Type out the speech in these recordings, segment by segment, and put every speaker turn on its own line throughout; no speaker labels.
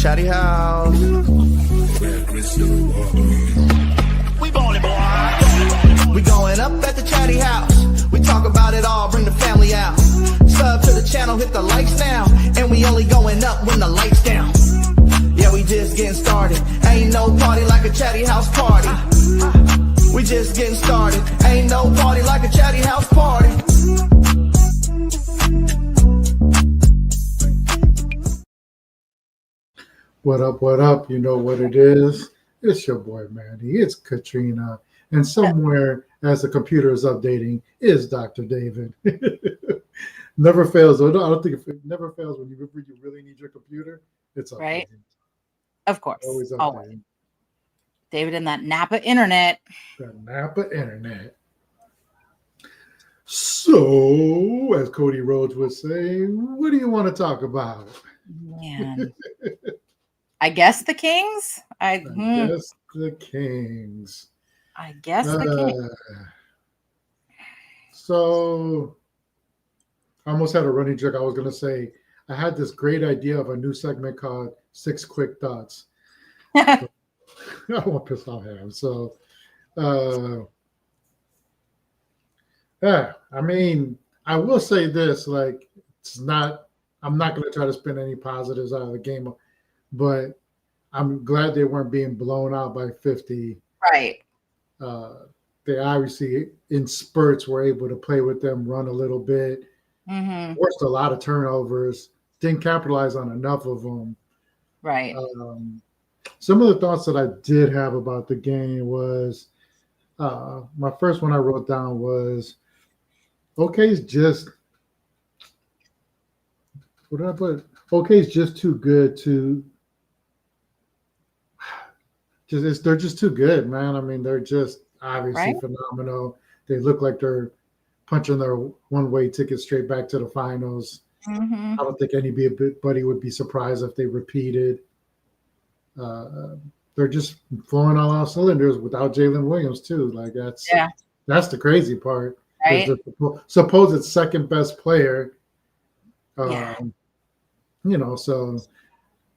Chatty House. We ballin', boy. We going up at the Chatty House. We talk about it all, bring the family out. Sub to the channel, hit the likes now. And we only going up when the lights down. Yeah, we just getting started. Ain't no party like a Chatty House party. We just getting started. Ain't no party like a Chatty House party.
What up, what up? You know what it is. It's your boy, Manny. It's Katrina. And somewhere, as the computer is updating, is Dr. David. Never fails. I don't think it never fails when you really need your computer. It's updating.
Right? Of course.
Always updating.
Always. David and that Napa internet.
The Napa internet. So, as Cody Rhodes would say, what do you want to talk about?
Man. I guess the Kings?
I guess the Kings.
I guess the Kings.
So, I almost had a running joke. I was going to say, I had this great idea of a new segment called 6 Quick Thoughts. I won't piss off him. So, yeah, I mean, I will say this, like, I'm not going to try to spin any positives out of the game, but I'm glad they weren't being blown out by 50.
Right.
They obviously, in spurts, were able to play with them, run a little bit, forced a lot of turnovers, didn't capitalize on enough of them.
Right.
Some of the thoughts that I did have about the game was, my first one I wrote down was, OK's just, what did I put? OK's just too good to, they're just too good, man. I mean, they're just obviously phenomenal. They look like they're punching their one-way ticket straight back to the finals. I don't think anybody would be surprised if they repeated. They're just flowing all out cylinders without Jalen Williams too. Like that's the crazy part.
Right.
The supposed second best player. You know, so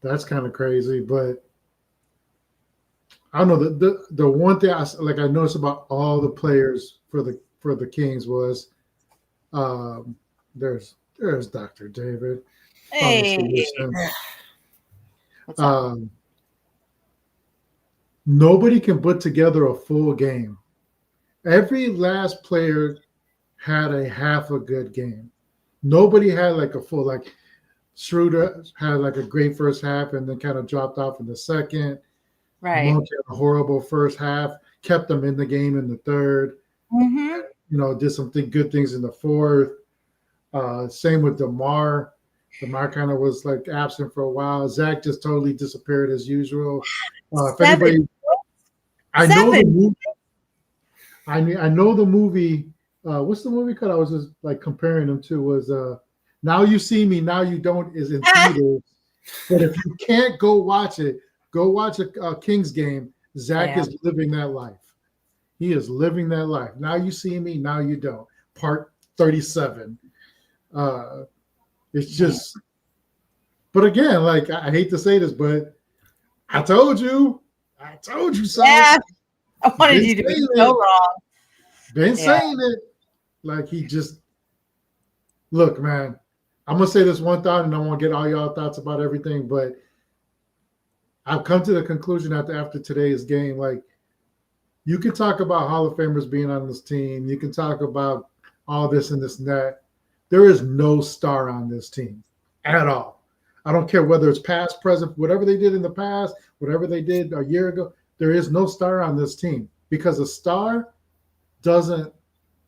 that's kind of crazy. But I don't know, the one thing I noticed about all the players for the Kings was there's Dr. David.
Hey.
Nobody can put together a full game. Every last player had a half a good game. Nobody had like a full, like Schroeder had like a great first half and then kind of dropped off in the second.
Right.
Monk had a horrible first half, kept them in the game in the third. You know, did some good things in the fourth. Same with DeMar. DeMar kind of was like absent for a while. Zach just totally disappeared as usual. If anybody, I know the movie. I know the movie. What's the movie called? I was just like comparing them to was Now You See Me, Now You Don't is in theaters. But if you can't go watch it, go watch a Kings game. Zach is living that life. He is living that life. Now you see me, now you don't. Part 37. It's just, but again, like I hate to say this, but I told you so.
Yeah, I wanted you to be so wrong.
Been saying it. Like he just, look, man, I'm going to say this one thought and I want to get all y'all thoughts about everything, but I've come to the conclusion after today's game, like you can talk about Hall of Famers being on this team. You can talk about all this and this and that. There is no star on this team at all. I don't care whether it's past, present, whatever they did in the past, whatever they did a year ago. There is no star on this team because a star doesn't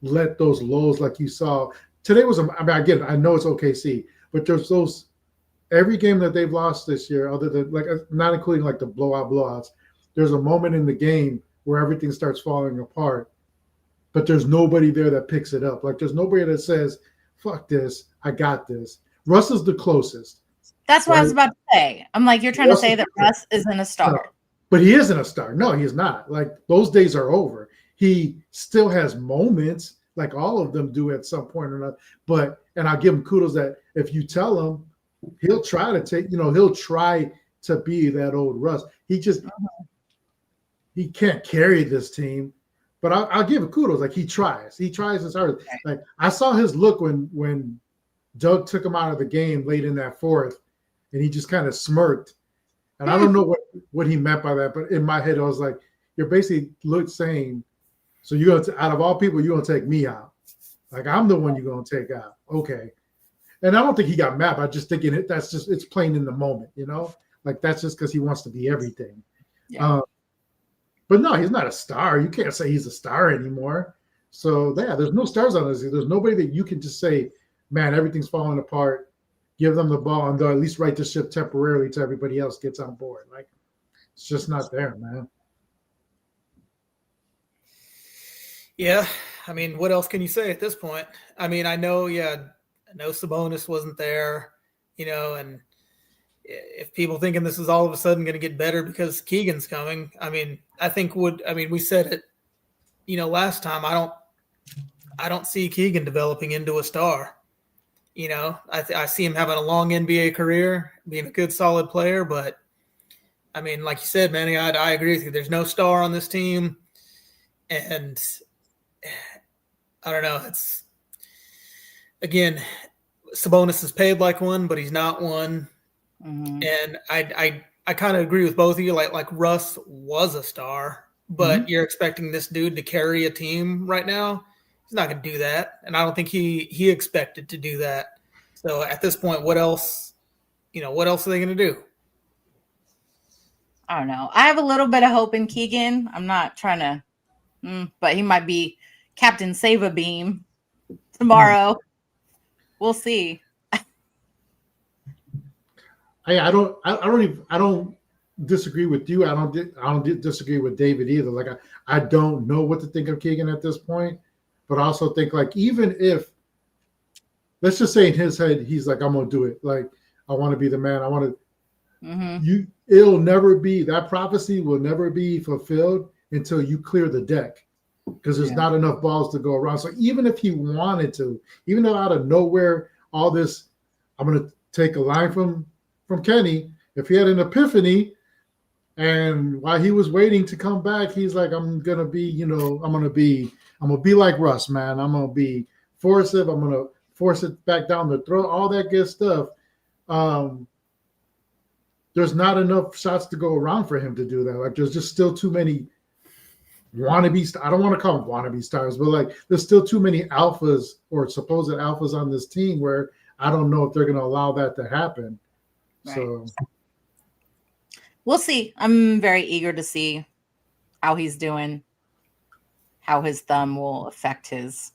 let those lows like you saw. Today was, again, I know it's OKC, but there's those, every game that they've lost this year, other than like not including like the blowouts, there's a moment in the game where everything starts falling apart, but there's nobody there that picks it up. Like there's nobody that says, fuck this, I got this. Russ is the closest.
That's what I was about to say. I'm like, you're trying to say that Russ isn't a star.
No, but he isn't a star. No, he's not. Like those days are over. He still has moments, like all of them do at some point or another. But, and I'll give him kudos that if you tell him, he'll try to take, he'll try to be that old Russ. He just he can't carry this team. But I'll give him kudos. Like he tries his hardest. Like I saw his look when Doug took him out of the game late in that fourth, and he just kind of smirked. And I don't know what he meant by that, but in my head I was like, you're basically saying, so you're gonna out of all people, you're gonna take me out. Like I'm the one you're gonna take out. Okay. And I don't think he got mad. I'm just thinking that's just it's playing in the moment, you know? Like that's just because he wants to be everything.
Yeah.
But no, he's not a star. You can't say he's a star anymore. So yeah, there's no stars on this. There's nobody that you can just say, man, everything's falling apart. Give them the ball and they'll at least right the ship temporarily till everybody else gets on board. Like it's just not there, man.
Yeah, I mean, what else can you say at this point? I mean, I know Sabonis wasn't there, you know, and if people thinking this is all of a sudden going to get better because Keegan's coming, I mean, we said it, you know, last time. I don't see Keegan developing into a star. You know, I see him having a long NBA career, being a good, solid player. But I mean, like you said, Manny, I agree with you. There's no star on this team, and I don't know. It's again, Sabonis is paid like one, but he's not one. Mm-hmm. And I kind of agree with both of you. Like Russ was a star, but you're expecting this dude to carry a team right now. He's not going to do that, and I don't think he expected to do that. So at this point, what else? You know, what else are they going to do?
I don't know. I have a little bit of hope in Keegan. I'm not trying to, but he might be Captain Save a Beam tomorrow. We'll see.
I don't disagree with you. I don't disagree with David either. Like I don't know what to think of Keegan at this point, but I also think like even if, let's just say in his head he's like, I'm gonna do it. Like I want to be the man. I want to. It'll never be, that prophecy will never be fulfilled until you clear the deck, because there's not enough balls to go around. So even if he wanted to, even though out of nowhere all this, I'm gonna take a line from Kenny, if he had an epiphany and while he was waiting to come back, he's like, I'm gonna be like Russ, man. I'm gonna be forcive, I'm gonna force it back down the throat, all that good stuff. There's not enough shots to go around for him to do that. Like there's just still too many wannabe, I don't want to call them wannabe stars, but like there's still too many alphas or supposed alphas on this team where I don't know if they're gonna allow that to happen. Right. So
we'll see. I'm very eager to see how he's doing, how his thumb will affect his.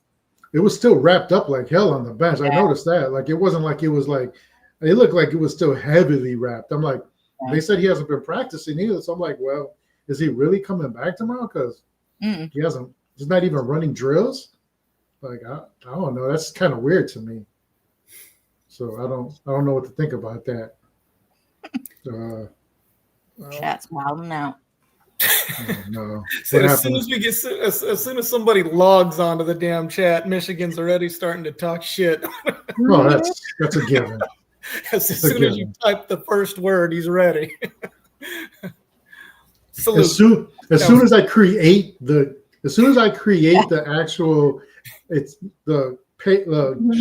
It was still wrapped up like hell on the bench. Yeah. I noticed that. Like it wasn't like it was like, it looked like it was still heavily wrapped. I'm like, they said he hasn't been practicing either. So I'm like, well, is he really coming back tomorrow? Because he hasn't. He's not even running drills. Like I don't know. That's kind of weird to me. So I don't know what to think about that.
Chat's wilding out.
Oh, no.
So as soon as somebody logs onto the damn chat, Michigan's already starting to talk shit.
Oh, that's a given.
As soon as you type the first word, he's ready. Salute.
As soon as I create the actual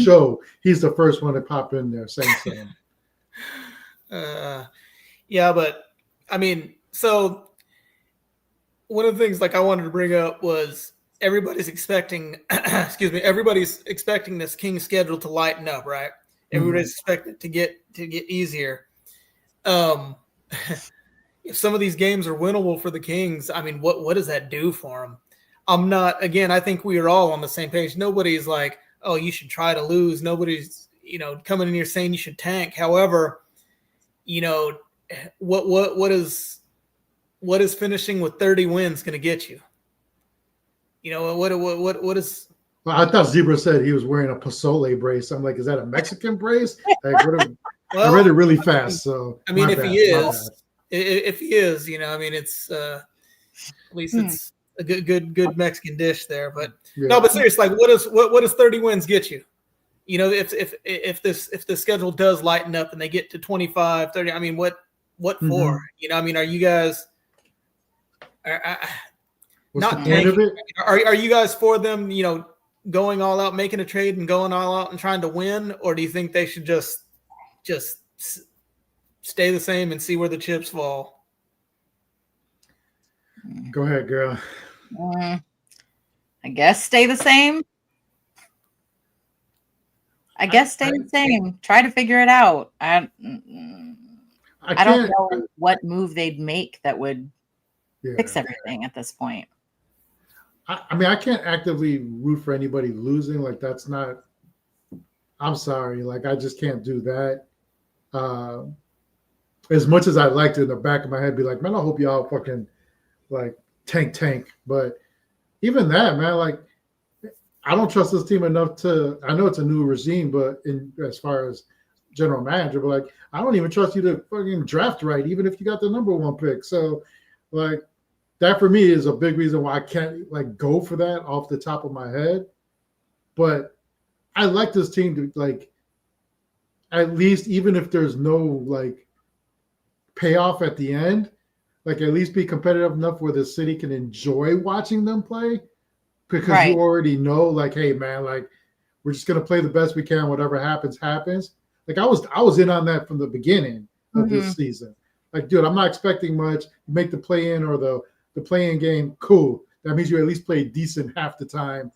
show, he's the first one to pop in there saying something.
Yeah, but I mean, so one of the things like I wanted to bring up was everybody's expecting this Kings schedule to lighten up, right? Everybody's expecting it to get easier. If some of these games are winnable for the Kings, I mean, what does that do for them? I think we are all on the same page. Nobody's like, oh, you should try to lose. Nobody's, coming in here saying you should tank. However, what is finishing with 30 wins going to get you? What is?
Well, I thought Zebra said he was wearing a pozole brace. I'm like, is that a Mexican brace? Like, I read it really fast. So
I mean, if he is, it's at least it's a good Mexican dish there. But no, but seriously, like, what does 30 wins get you? If the schedule does lighten up and they get to 25, 30, I mean, what what for? You know, I mean, are you guys
What's
not
the point of
tanking?
it?
Are you guys for them, you know, going all out, making a trade and going all out and trying to win? Or do you think they should just stay the same and see where the chips fall?
Go ahead, girl.
I guess stay the same. Stay the same. Try to figure it out. I don't know what move they'd make that would fix everything at this point.
I mean, I can't actively root for anybody losing. Like, that's not. I'm sorry. Like, I just can't do that. As much as I'd like to, in the back of my head, be like, man, I hope y'all fucking like tank. But even that, man, like, I don't trust this team enough to. I know it's a new regime, but as far as general manager, but like, I don't even trust you to fucking draft right, even if you got the #1 pick. So, like, that for me is a big reason why I can't like go for that off the top of my head. But I like this team to like, at least even if there's no like payoff at the end, like at least be competitive enough where the city can enjoy watching them play, because you already know, like, hey man, like we're just gonna play the best we can. Whatever happens, happens. Like I was in on that from the beginning of this season. Like, dude, I'm not expecting much. You make the play-in or the play-in game, cool. That means you at least play decent half the time.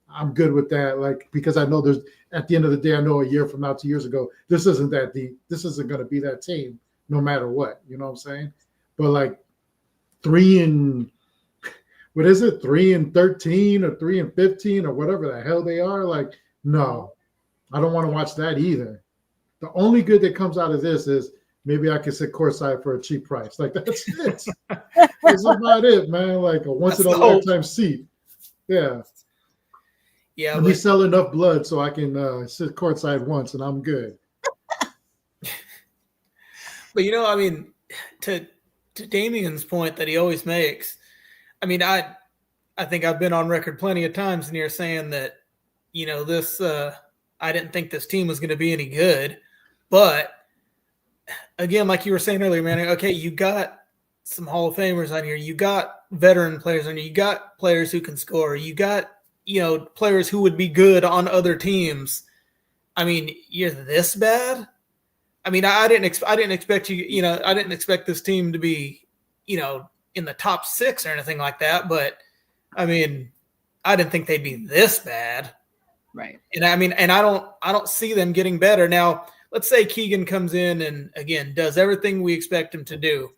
I'm good with that. Like, because I know there's at the end of the day, I know a year from now, 2 years ago, this isn't that deep. This isn't gonna be that team, no matter what. You know what I'm saying? But like 3-13 or 3-15 or whatever the hell they are, like, no, I don't want to watch that either. The only good that comes out of this is maybe I can sit courtside for a cheap price. Like, that's it. That's about it, man. Like a once in a lifetime seat. Yeah.
Yeah.
Let me sell enough blood so I can sit courtside once and I'm good.
But, you know, I mean, to Damian's point that he always makes, I mean, I think I've been on record plenty of times near saying that, you know, this I didn't think this team was going to be any good. But again, like you were saying earlier, man, okay, you got some Hall of Famers on here. You got veteran players on here. You got players who can score. You got, you know, players who would be good on other teams. I mean, you're this bad? I mean, I didn't expect you, you know, I didn't expect this team to be, you know, in the top 6 or anything like that. But I mean, I didn't think they'd be this bad.
Right.
And I mean, and I don't see them getting better. Now, let's say Keegan comes in and again does everything we expect him to do.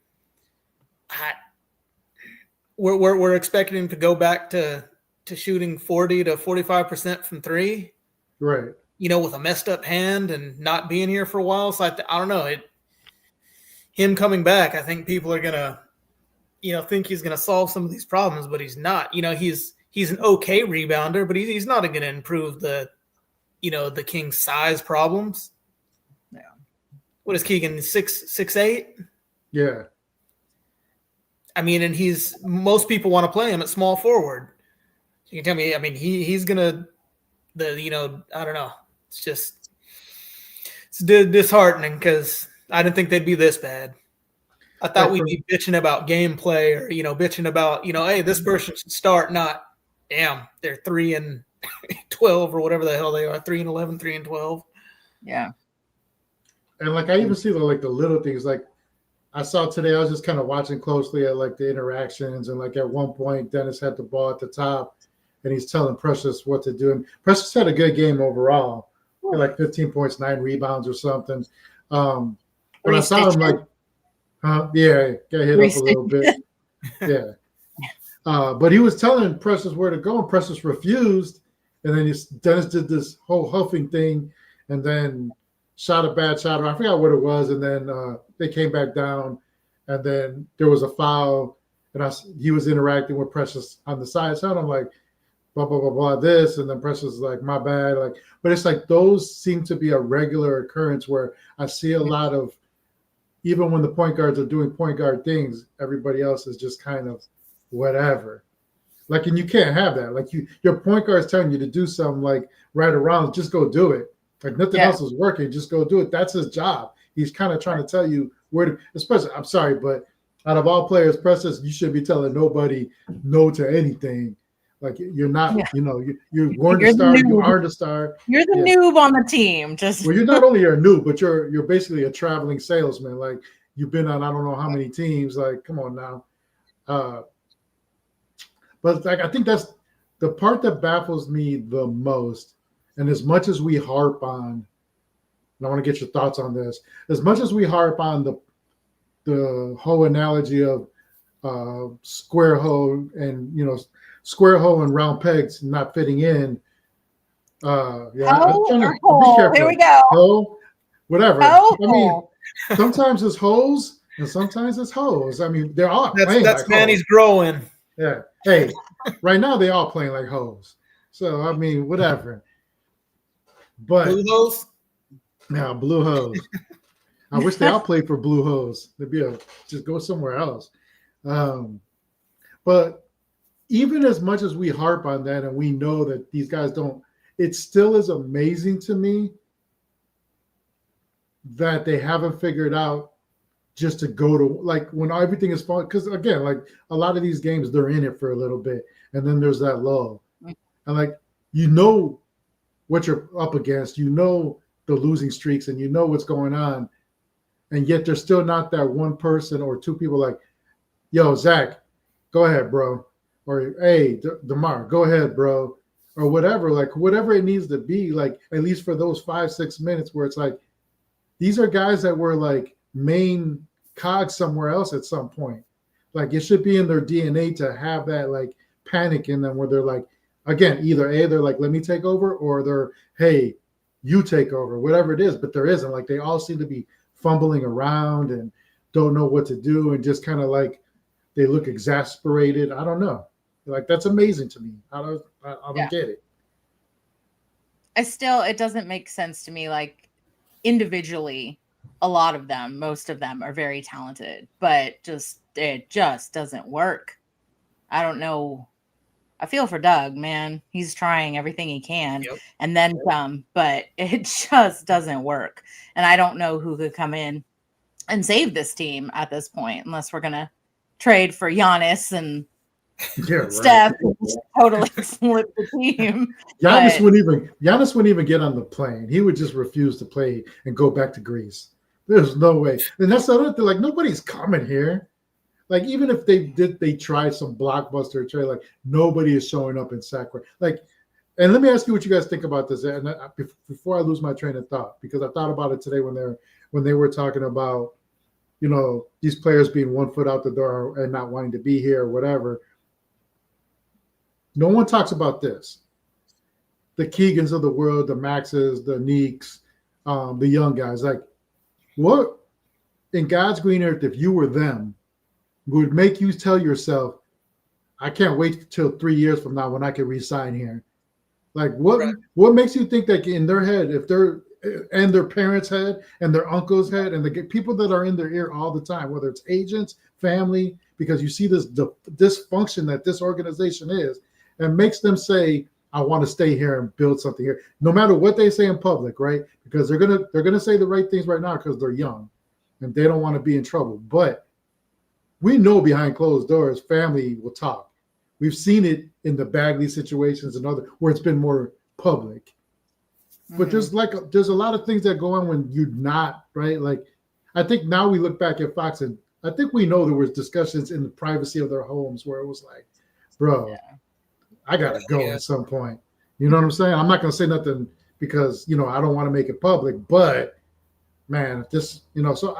We're expecting him to go back to shooting 40 to 45% from 3.
Right.
You know, with a messed up hand and not being here for a while. So I don't know. Him coming back, I think people are gonna, you know, think he's gonna solve some of these problems, but he's not. You know, he's an okay rebounder, but he's not going to improve the, you know, the Kings' size problems.
Yeah.
What is Keegan, 6'8"?
Yeah.
I mean, and most people want to play him at small forward. You can tell me, I mean, he's gonna you know, I don't know. It's disheartening because I didn't think they'd be this bad. I thought we'd be bitching about gameplay or, you know, bitching about, you know, hey, this person should start, not, damn, they're 3-12 or whatever the hell they are, 3-11, 3-12.
Yeah.
And like I even see the little things. Like I saw today, I was just kind of watching closely at like the interactions, and like at one point Dennis had the ball at the top and he's telling Precious what to do. And Precious had a good game overall. He had like 15 points, 9 rebounds or something. But I saw him like, yeah, got hit up a little bit. Yeah. But he was telling Precious where to go, and Precious refused. And then Dennis did this whole huffing thing and then shot a bad shot, or I forgot what it was. And then they came back down, and then there was a foul, and he was interacting with Precious on the side. So I'm like, blah, blah, blah, blah, this. And then Precious is like, my bad. Like, but it's like those seem to be a regular occurrence where I see a lot of, even when the point guards are doing point guard things, everybody else is just kind of whatever. Like, and you can't have that. Like your point guard is telling you to do something like right around, just go do it. Like nothing else is working, just go do it. That's his job. He's kind of trying to tell you especially, I'm sorry, but out of all players, Precious, you should be telling nobody no to anything. Like you're not,
Yeah.
you weren't a
You're the
star, you
noob.
aren't a star.
You're the
Yeah.
noob on the team. Just
Well, you're not only a noob, but you're basically a traveling salesman. Like you've been on I don't know how many teams. Like, come on now. But like I think that's the part that baffles me the most. And as much as we harp on, and I want to get your thoughts on this, as much as we harp on the whole analogy of square hole and square hole and round pegs not fitting in. Yeah,
hole
I'm
or
be
hole?
careful.
Here we go.
Hole, whatever.
Hole.
I mean, sometimes it's holes and sometimes it's holes. I mean, they're all playing
That's
like
Manny's
holes.
growing.
Yeah. Hey, right now they all playing like hoes. So I mean, whatever. But
Blue hose?
yeah, blue hose. I wish they all played for blue hose. They'd just go somewhere else. But even as much as we harp on that and we know that these guys don't, it still is amazing to me that they haven't figured out just to go to, like, when everything is fun. Because again, like a lot of these games, they're in it for a little bit and then there's that lull. And like, what you're up against, the losing streaks and what's going on. And yet there's still not that one person or two people like, yo, Zach, go ahead, bro. Or, hey, DeMar, go ahead, bro. Or whatever, like whatever it needs to be, like at least for those 5-6 minutes where it's like, these are guys that were like main cogs somewhere else at some point. Like it should be in their DNA to have that like panic in them where they're like, again, either A, they're like, let me take over, or they're, hey, you take over, whatever it is. But there isn't. Like they all seem to be fumbling around and don't know what to do and just kind of like they look exasperated. I don't know. Like that's amazing to me. I don't get it.
It doesn't make sense to me. Like individually, most of them are very talented, but it just doesn't work. I don't know. I feel for Doug, man. He's trying everything he can and then some, but it just doesn't work. And I don't know who could come in and save this team at this point, unless we're going to trade for Giannis and Steph and totally flip the team.
Giannis wouldn't even get on the plane. He would just refuse to play and go back to Greece. There's no way. And that's the other thing. Like nobody's coming here. Like even if they tried some blockbuster trade, like nobody is showing up in Sacramento. Like, and let me ask you what you guys think about this. And before I lose my train of thought, because I thought about it today when they were talking about, these players being 1 foot out the door and not wanting to be here or whatever. No one talks about this. The Keegans of the world, the Maxes, the Neeks, the young guys. Like, what in God's green earth, if you were them, would make you tell yourself, I can't wait till 3 years from now when I can re-sign here? Like, what makes you think that in their head, if they're and their parents' head and their uncle's head and the people that are in their ear all the time, whether it's agents, family, because you see this dysfunction that this organization is, and makes them say, I want to stay here and build something here, no matter what they say in public, right? Because they're gonna say the right things right now because they're young and they don't want to be in trouble. But we know behind closed doors, family will talk. We've seen it in the Bagley situations and other where it's been more public. But there's a lot of things that go on when you're not, right? Like, I think now we look back at Fox and I think we know there was discussions in the privacy of their homes where it was like, bro, I got to go at some point. You know what I'm saying? I'm not going to say nothing because, I don't want to make it public, but man, if this, so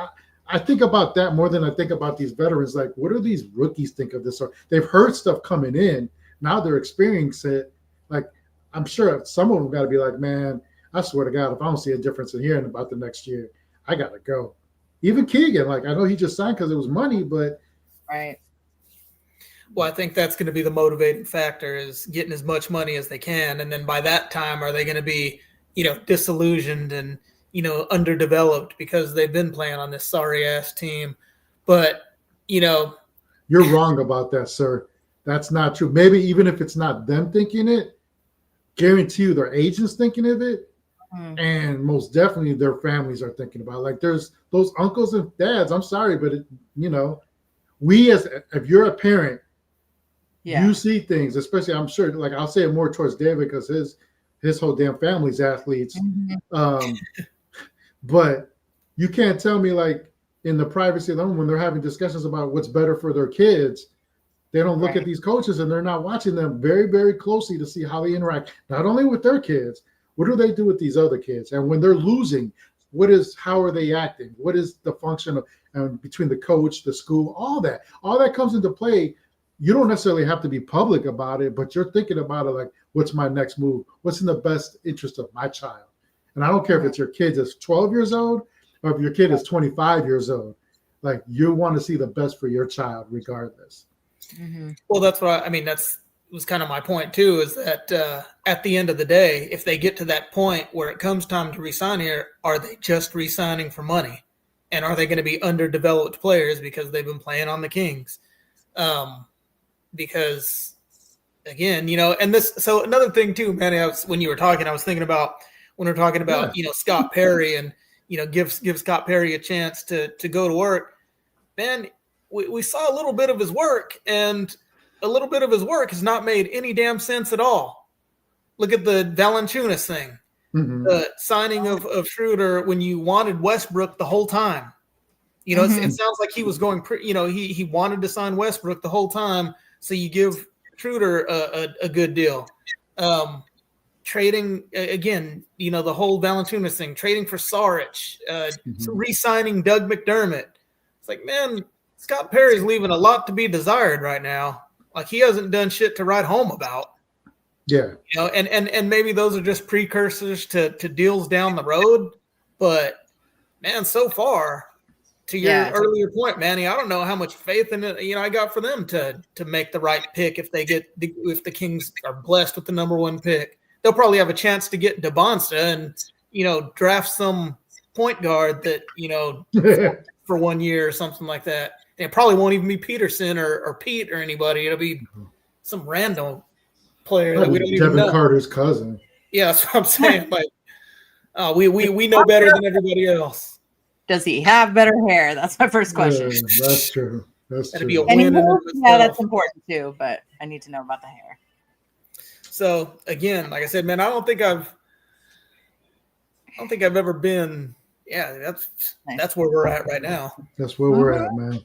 I think about that more than I think about these veterans. Like, what do these rookies think of this? Or they've heard stuff coming in. Now they're experiencing it. Like, I'm sure some of them got to be like, man, I swear to God, if I don't see a difference in here in about the next year, I got to go. Even Keegan, like, I know he just signed because it was money, but.
Right.
Well, I think that's going to be the motivating factor is getting as much money as they can. And then by that time, are they going to be, disillusioned and, underdeveloped because they've been playing on this sorry ass team. But, you're
wrong about that, sir. That's not true. Maybe even if it's not them thinking it, guarantee you their agents thinking of it. And most definitely their families are thinking about it. Like there's those uncles and dads. I'm sorry, but if you're a parent, you see things, especially I'm sure, like I'll say it more towards David because his whole damn family's athletes. But you can't tell me like in the privacy of the home when they're having discussions about what's better for their kids, they don't look at these coaches and they're not watching them very, very closely to see how they interact, not only with their kids, what do they do with these other kids? And when they're losing, how are they acting? What is the function of between the coach, the school, all that comes into play. You don't necessarily have to be public about it, but you're thinking about it like, what's my next move? What's in the best interest of my child? And I don't care if it's your kid that's 12 years old or if your kid is 25 years old. Like you want to see the best for your child regardless.
Well, that's what I mean. Was kind of my point too, is that at the end of the day, if they get to that point where it comes time to resign here, are they just resigning for money? And are they going to be underdeveloped players because they've been playing on the Kings? Because again, and so another thing too, man, when you were talking, I was thinking about when we're talking about, Scott Perry and, give Scott Perry a chance to go to work, man, we saw a little bit of his work, and a little bit of his work has not made any damn sense at all. Look at the Valanciunas thing, the signing of Schroeder when you wanted Westbrook the whole time. It sounds like he was going, he wanted to sign Westbrook the whole time. So you give Schroeder a good deal. Trading again, the whole Valanciunas thing, trading for Saric, re-signing Doug McDermott. It's like, man, Scott Perry's leaving a lot to be desired right now. Like he hasn't done shit to write home about.
Yeah.
And maybe those are just precursors to deals down the road. But man, so far, to your earlier point, Manny, I don't know how much faith in it, I got for them to make the right pick if the Kings are blessed with the number one pick. They'll probably have a chance to get DeBonsta and, draft some point guard that, for 1 year or something like that. And it probably won't even be Peterson or Pete or anybody. It'll be some random player that we don't even know.
Devin Carter's cousin.
Yeah, that's what I'm saying. Like, we know better than everybody else.
Does he have better hair? That's my first question.
Yeah, that's true.
That'd be a win.
That's important too, but I need to know about the hair.
So again, like I said, man, I don't think I've ever been. Yeah, that's where we're at right now.
That's where we're at, man.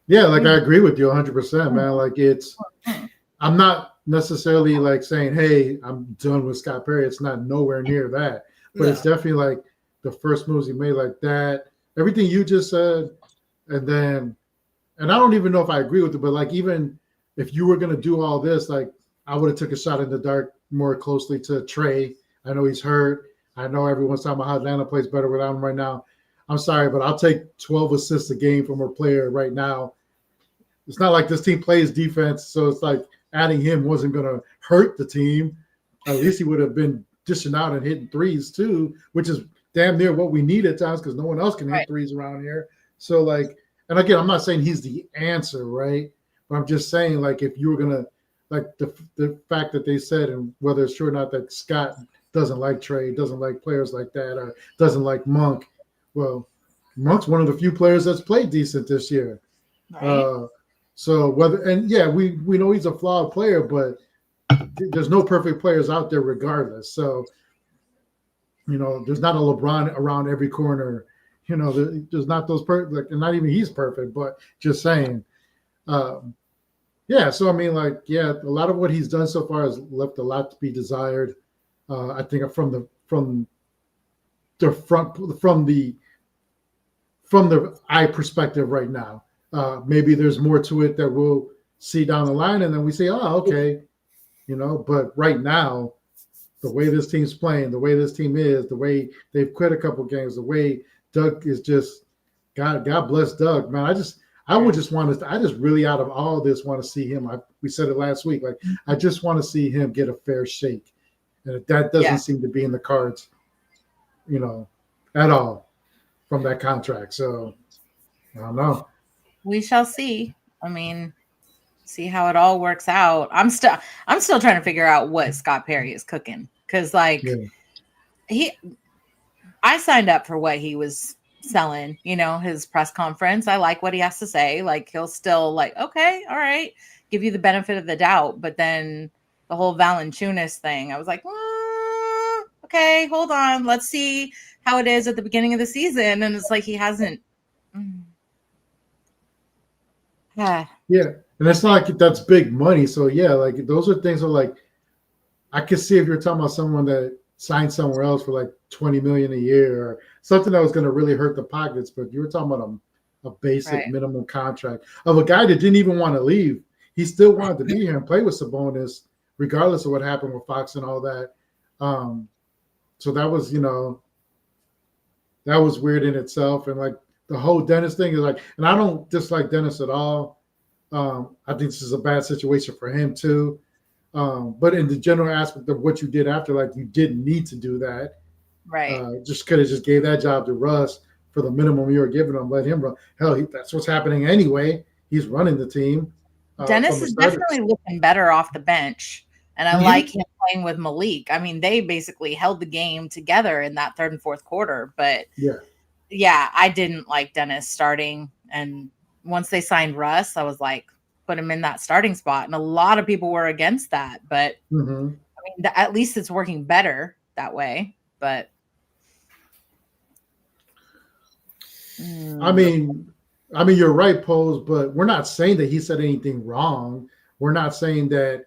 Yeah, like I agree with you 100%, man. Like I'm not necessarily like saying, hey, I'm done with Scott Perry. It's not nowhere near that. But it's definitely like the first moves he made like that. Everything you just said, and I don't even know if I agree with it, but like even if you were going to do all this, like I would have took a shot in the dark more closely to Trey. I know he's hurt. I know everyone's talking about how Atlanta plays better without him right now. I'm sorry, but I'll take 12 assists a game from a player right now. It's not like this team plays defense, so it's like adding him wasn't going to hurt the team. At least he would have been dishing out and hitting threes too, which is damn near what we need at times because no one else can hit threes around here. So like, and again, I'm not saying he's the answer, right? But I'm just saying like if you were going to, like the fact that they said, and whether it's true or not, that Scott doesn't like Trey, doesn't like players like that, or doesn't like Monk. Well, Monk's one of the few players that's played decent this year. Right. So we know he's a flawed player, but there's no perfect players out there regardless. So, there's not a LeBron around every corner. There's not those perfect, and not even he's perfect, but just saying. So I mean, like, a lot of what he's done so far has left a lot to be desired. I think from the eye perspective right now. Maybe there's more to it that we'll see down the line, and then we say, oh, okay, But right now, the way this team's playing, the way this team is, the way they've quit a couple games, the way Doug is just, God bless Doug, man. I just really out of all this want to see him. We said it last week. Like I just want to see him get a fair shake, and that doesn't seem to be in the cards, at all from that contract. So I don't know.
We shall see. I mean, see how it all works out. I'm still trying to figure out what Scott Perry is cooking because, I signed up for what he was selling, his press conference. I like what he has to say. Like, he'll still like, okay, all right, give you the benefit of the doubt. But then the whole Valanciunas thing, I was like, okay, hold on. Let's see how it is at the beginning of the season. And it's like, he hasn't.
Yeah. And it's not like that's big money. So yeah, like those are things that like, I could see if you're talking about someone that signed somewhere else for like 20 million a year or something that was going to really hurt the pockets. But you were talking about a basic minimum contract of a guy that didn't even want to leave. He still wanted to be here and play with Sabonis, regardless of what happened with Fox and all that. So that was, that was weird in itself. And like the whole Dennis thing is like, and I don't dislike Dennis at all. I think this is a bad situation for him too. But in the general aspect of what you did after, like you didn't need to do that.
Right.
Just could have just gave that job to Russ for the minimum you were giving him. Let him run. Hell, that's what's happening anyway. He's running the team.
Dennis is definitely looking better off the bench. And I like him playing with Malik. I mean, they basically held the game together in that third and fourth quarter. But yeah, I didn't like Dennis starting. And once they signed Russ, I was like, put him in that starting spot. And a lot of people were against that. But I mean, at least it's working better that way. But
I mean, you're right, Pose, but we're not saying that he said anything wrong. We're not saying that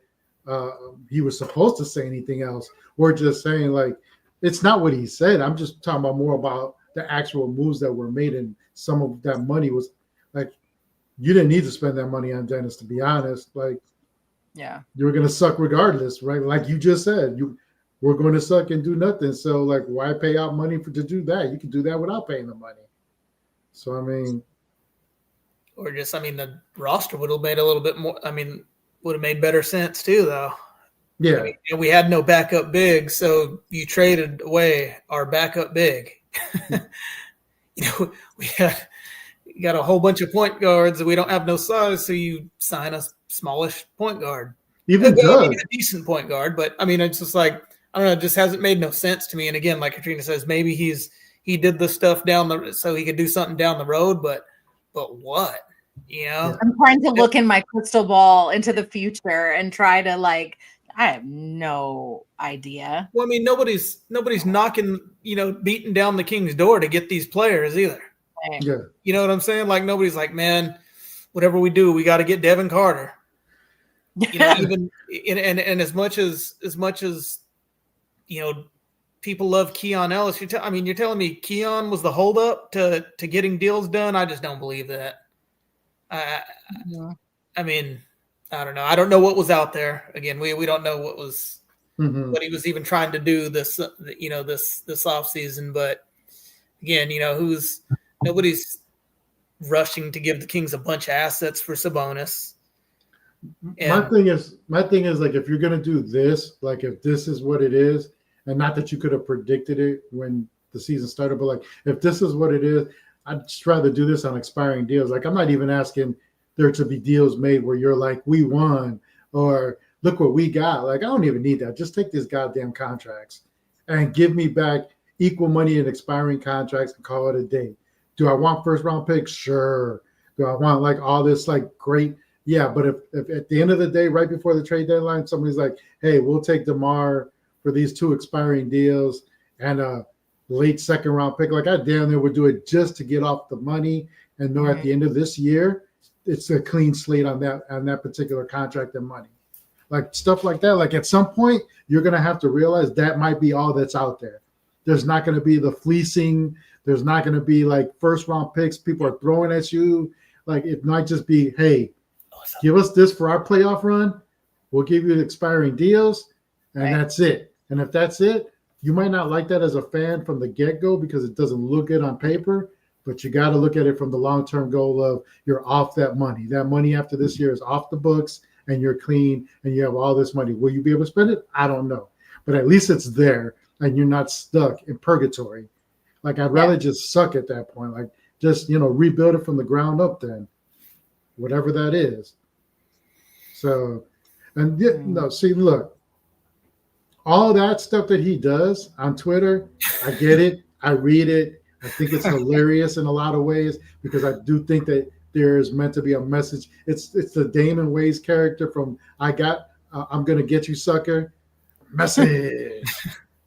he was supposed to say anything else. We're just saying like it's not what he said. I'm just talking about more about the actual moves that were made, and some of that money was like you didn't need to spend that money on Dennis, to be honest. Like,
yeah,
you were gonna suck regardless, right? Like you just said, we're going to suck and do nothing. So like, why pay out money to do that? You can do that without paying the money. So I mean,
or just the roster would have made a little bit more. Would have made better sense too, though.
Yeah.
We had no backup big, so you traded away our backup big. We got a whole bunch of point guards and we don't have no size, so you sign a smallish point guard.
Even Doug.
A decent point guard, but it's just like, I don't know, it just hasn't made no sense to me. And again, like Katrina says, maybe he did the stuff so he could do something down the road, but what?
I'm trying to look in my crystal ball into the future and try to I have no idea.
Well, nobody's knocking, beating down the King's door to get these players either.
Yeah.
You know what I'm saying? Like nobody's like, man, whatever we do, we got to get Devin Carter. Even and as much as people love Keon Ellis. You're telling me Keon was the holdup to getting deals done? I just don't believe that. I don't know. I don't know what was out there. Again, we don't know what was what he was even trying to do this off season. But again, nobody's rushing to give the Kings a bunch of assets for Sabonis.
My thing is like, if you're gonna do this, like if this is what it is, and not that you could have predicted it when the season started, but like if this is what it is, I'd just rather do this on expiring deals. Like I'm not even asking there to be deals made where you're like, we won or look what we got. Like I don't even need that. Just take these goddamn contracts and give me back equal money in expiring contracts and call it a day. Do I want first round picks? Sure. Do I want like all this like great? Yeah, but if at the end of the day, right before the trade deadline, somebody's like, hey, we'll take DeMar for these 2 expiring deals and a late second round pick, like I damn near would do it just to get off the money and know at the end of this year, it's a clean slate on that particular contract and money. Like stuff like that. Like at some point, you're going to have to realize that might be all that's out there. There's not going to be the fleecing. There's not going to be like first round picks people are throwing at you. Like it might just be, hey, give us this for our playoff run. We'll give you the expiring deals, and that's it. And if that's it, you might not like that as a fan from the get-go because it doesn't look good on paper, but you got to look at it from the long-term goal of you're off that money. That money after this year is off the books, and you're clean, and you have all this money. Will you be able to spend it? I don't know. But at least it's there, and you're not stuck in purgatory. Like, I'd rather just suck at that point. Like, just, rebuild it from the ground up then, whatever that is. So, and see, look, all that stuff that he does on Twitter, I get it. I read it. I think it's hilarious in a lot of ways because I do think that there is meant to be a message. It's the Damon Wayans character from I'm gonna get you, sucker. Message.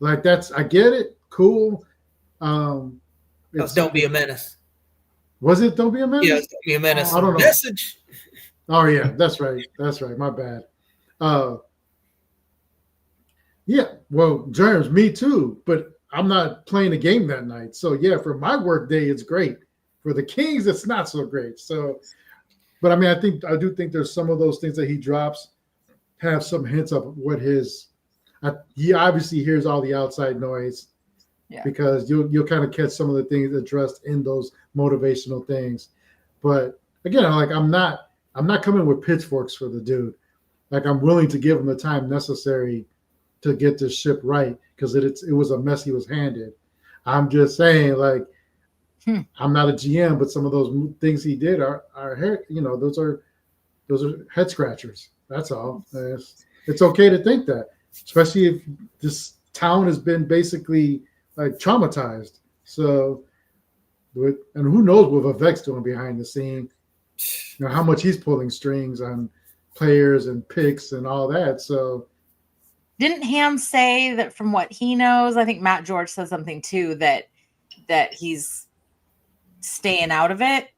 Like I get it. Cool.
Don't be a menace.
Was it Don't Be a Menace?
Yeah, Don't Be a Menace.
I don't know.
Message.
Oh yeah, that's right. That's right. My bad. Yeah, well, Germs, me too. But I'm not playing the game that night. So yeah, for my work day, it's great. For the Kings, it's not so great. So, but I mean, I do think there's some of those things that he drops have some hints of what he obviously hears all the outside noise. Yeah. Because you'll kind of catch some of the things addressed in those motivational things. But again, I'm not coming with pitchforks for the dude. Like I'm willing to give him the time necessary to get this ship right because it was a mess he was handed. I'm just saying, I'm not a GM, but some of those things he did are those are head scratchers. That's all. It's okay to think that, especially if this town has been basically traumatized. So, and who knows what Vivek's doing behind the scene? How much he's pulling strings on players and picks and all that. So,
didn't Ham say that from what he knows? I think Matt George said something too that he's staying out of it.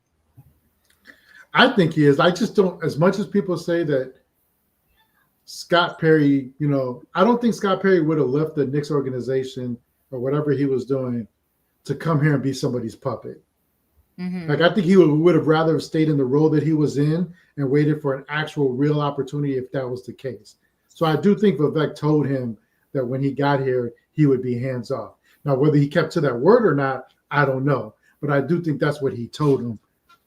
I think he is. I just don't. As much as people say that Scott Perry, I don't think Scott Perry would have left the Knicks organization or whatever he was doing to come here and be somebody's puppet. Mm-hmm. I think he would have rather stayed in the role that he was in and waited for an actual real opportunity if that was the case. So I do think Vivek told him that when he got here, he would be hands off. Now, whether he kept to that word or not, I don't know. But I do think that's what he told him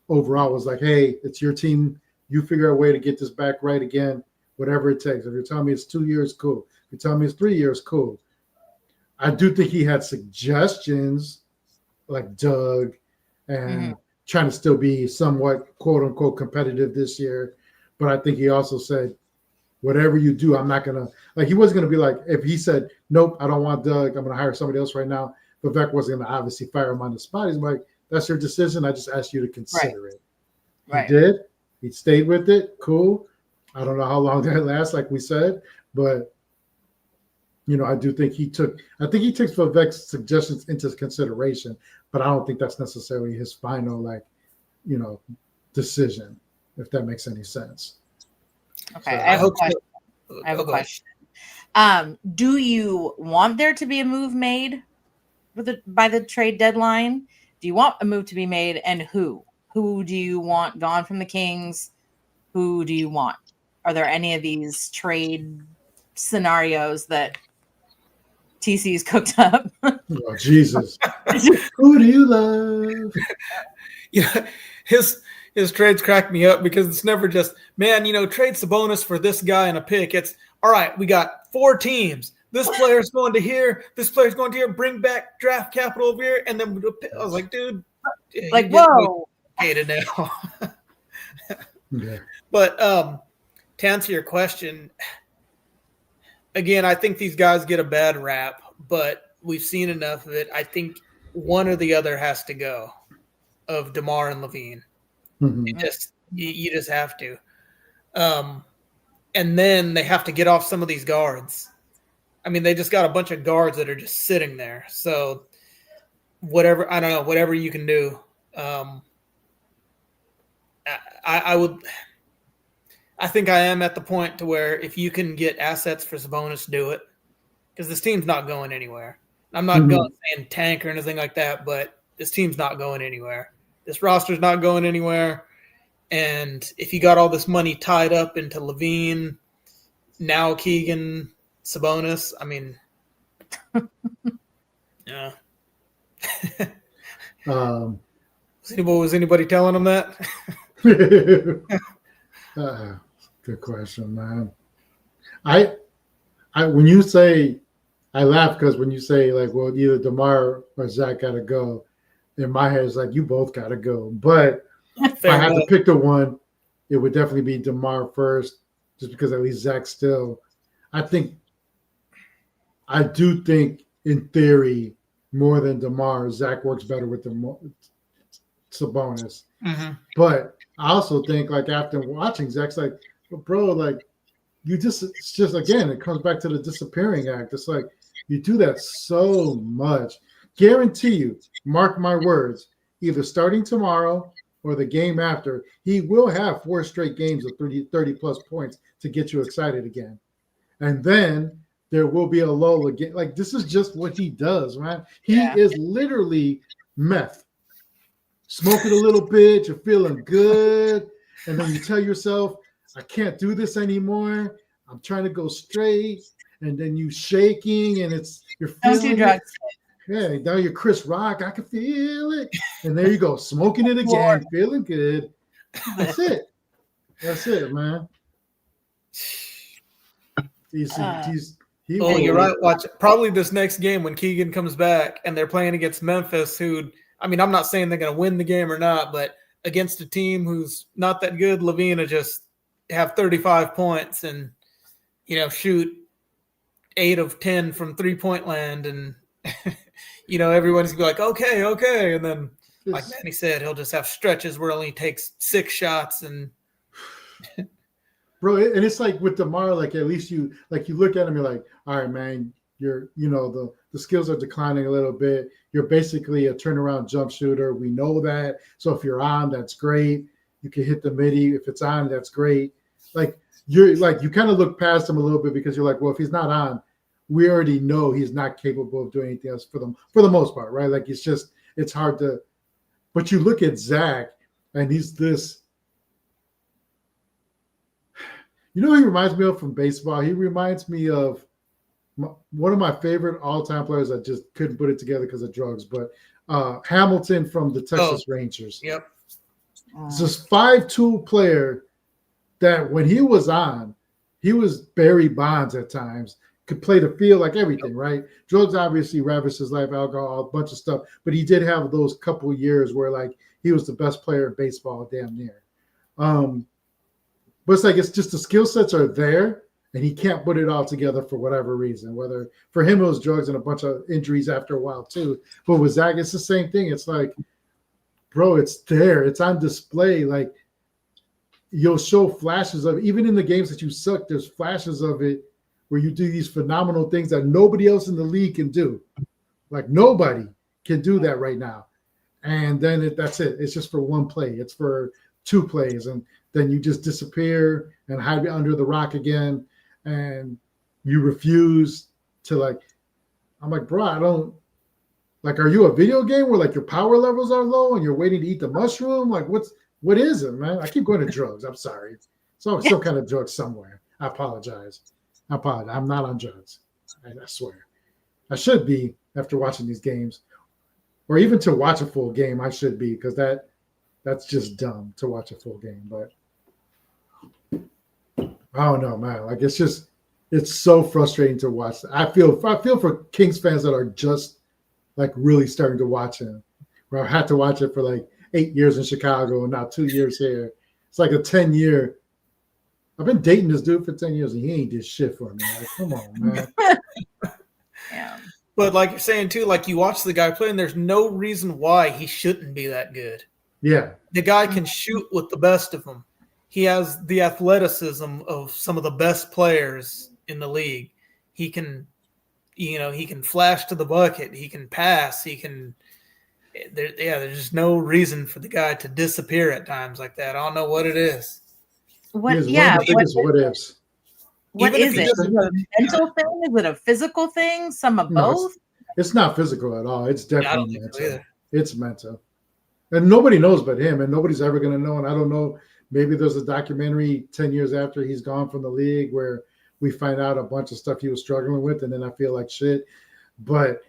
overall was like, hey, it's your team. You figure out a way to get this back right again, whatever it takes. If you're telling me it's 2 years, cool. If you're telling me it's 3 years, cool. I do think he had suggestions like Doug and trying to still be somewhat quote unquote competitive this year. But I think he also said, whatever you do, I'm not going to he wasn't going to be like, if he said, nope, I don't want Doug, I'm going to hire somebody else right now. Vivek wasn't going to obviously fire him on the spot. He's like, that's your decision. I just asked you to consider it. Right. He did. He stayed with it. Cool. I don't know how long that lasts, like we said, but I do think he takes Vivek's suggestions into consideration, but I don't think that's necessarily his final, decision, if that makes any sense.
Okay. So, I have a question. Do you want there to be a move made by the trade deadline? Do you want a move to be made, and who? Who do you want gone from the Kings? Who do you want? Are there any of these trade scenarios that TC's cooked up?
Oh, Jesus. Who do you love?
Yeah, his trades crack me up because it's never just, man, trade Sabonis for this guy and a pick. It's, all right, we got 4 teams. This player's going to here. This player's going to here. Bring back draft capital over here. And then I was like, dude.
Whoa.
Now.
Yeah.
But to answer your question, again, I think these guys get a bad rap, but we've seen enough of it. I think one or the other has to go of DeMar and Levine. Mm-hmm. You just have to. And then they have to get off some of these guards. I mean, they just got a bunch of guards that are just sitting there. So whatever you can do. I think I am at the point to where if you can get assets for Sabonis, do it. Because this team's not going anywhere. I'm not going saying tank or anything like that, but this team's not going anywhere. This roster's not going anywhere. And if you got all this money tied up into Levine, now Keegan, Sabonis, I mean, yeah. Was anybody telling them that?
Good question, man. I when you say, I laugh because when you say well, either DeMar or Zach got to go, in my head it's like you both got to go. But if I had to pick the one, it would definitely be DeMar first, just because at least Zach still. I think I do think, in theory, more than DeMar, Zach works better with Sabonis.
Mm-hmm.
But I also think, like, after watching, Zach's like, bro, like, it's just, again, it comes back to the disappearing act. It's like, you do that so much. Guarantee you, mark my words, either starting tomorrow or the game after, he will have 4 straight games of 30 plus points to get you excited again. And then there will be a lull again. Like, this is just what he does, man. He is literally meth. Smoke it a little bit, you're feeling good, and then you tell yourself, I can't do this anymore. I'm trying to go straight, and then you shaking, and you're feeling
Don't do drugs.
Yeah, now you're Chris Rock. I can feel it, and there you go, smoking it again, feeling good. That's it. That's it, man.
You're right. Watch probably this next game when Keegan comes back, and they're playing against Memphis, who. I mean, I'm not saying they're going to win the game or not, but against a team who's not that good, Levine will just have 35 points and, shoot 8 of 10 from 3-point land. And, everyone's going to be like, okay. And then, like Manny said, he'll just have stretches where he only takes 6 shots. And
bro, and it's like with DeMar, like, at least you look at him, you're like, all right, man, the skills are declining a little bit. You're basically a turnaround jump shooter. We know that. So if you're on, that's great. You can hit the midi. If it's on, that's great. You kind of look past him a little bit because you're like, well, if he's not on, we already know he's not capable of doing anything else for the most part, right? Like, it's hard to. But you look at Zach, and he's this. You know who he reminds me of from baseball? He reminds me of one of my favorite all-time players. I just couldn't put it together because of drugs, but Hamilton from the Texas Rangers.
Yep.
It's this 5'2" player that when he was on, he was Barry Bonds at times, could play the field like everything, right? Drugs obviously ravaged his life, alcohol, a bunch of stuff, but he did have those couple years where, like, he was the best player in baseball, damn near. But it's just the skill sets are there, and he can't put it all together for whatever reason. Whether for him it was drugs and a bunch of injuries after a while too. But with Zach, it's the same thing. It's like, bro, it's there. It's on display. Like, you'll show flashes of it. Even in the games that you suck, there's flashes of it where you do these phenomenal things that nobody else in the league can do. Like, nobody can do that right now. And then that's it. It's just for one play. It's for 2 plays. And then you just disappear and hide under the rock again. And you refuse to, like, I'm like, bro, I don't, like, are you a video game where, like, your power levels are low and you're waiting to eat the mushroom? Like, what is it, man? I keep going to drugs. I'm sorry. So some kind of drugs somewhere. I apologize. I'm not on drugs. I swear. I should be after watching these games. Or even to watch a full game, I should be, because that's just dumb to watch a full game. But I don't know, man. Like, it's so frustrating to watch. I feel for Kings fans that are just, like, really starting to watch him. Where I've had to watch it for like 8 years in Chicago and now 2 years here. It's like a 10-year. I've been dating this dude for 10 years and he ain't did shit for me. Like, come on, man.
Yeah.
But like you're saying too, like, you watch the guy play and there's no reason why he shouldn't be that good.
Yeah.
The guy can shoot with the best of them. He has the athleticism of some of the best players in the league. He can, he can flash to the bucket. He can pass. He can. There's just no reason for the guy to disappear at times like that. I don't know what it is.
What ifs. What is it? Is it a mental thing? Is it a physical thing? Some of both?
It's not physical at all. It's definitely mental. It's mental. And nobody knows but him, and nobody's ever going to know. And I don't know, maybe there's a documentary 10 years after he's gone from the league where we find out a bunch of stuff he was struggling with, and then I feel like shit. But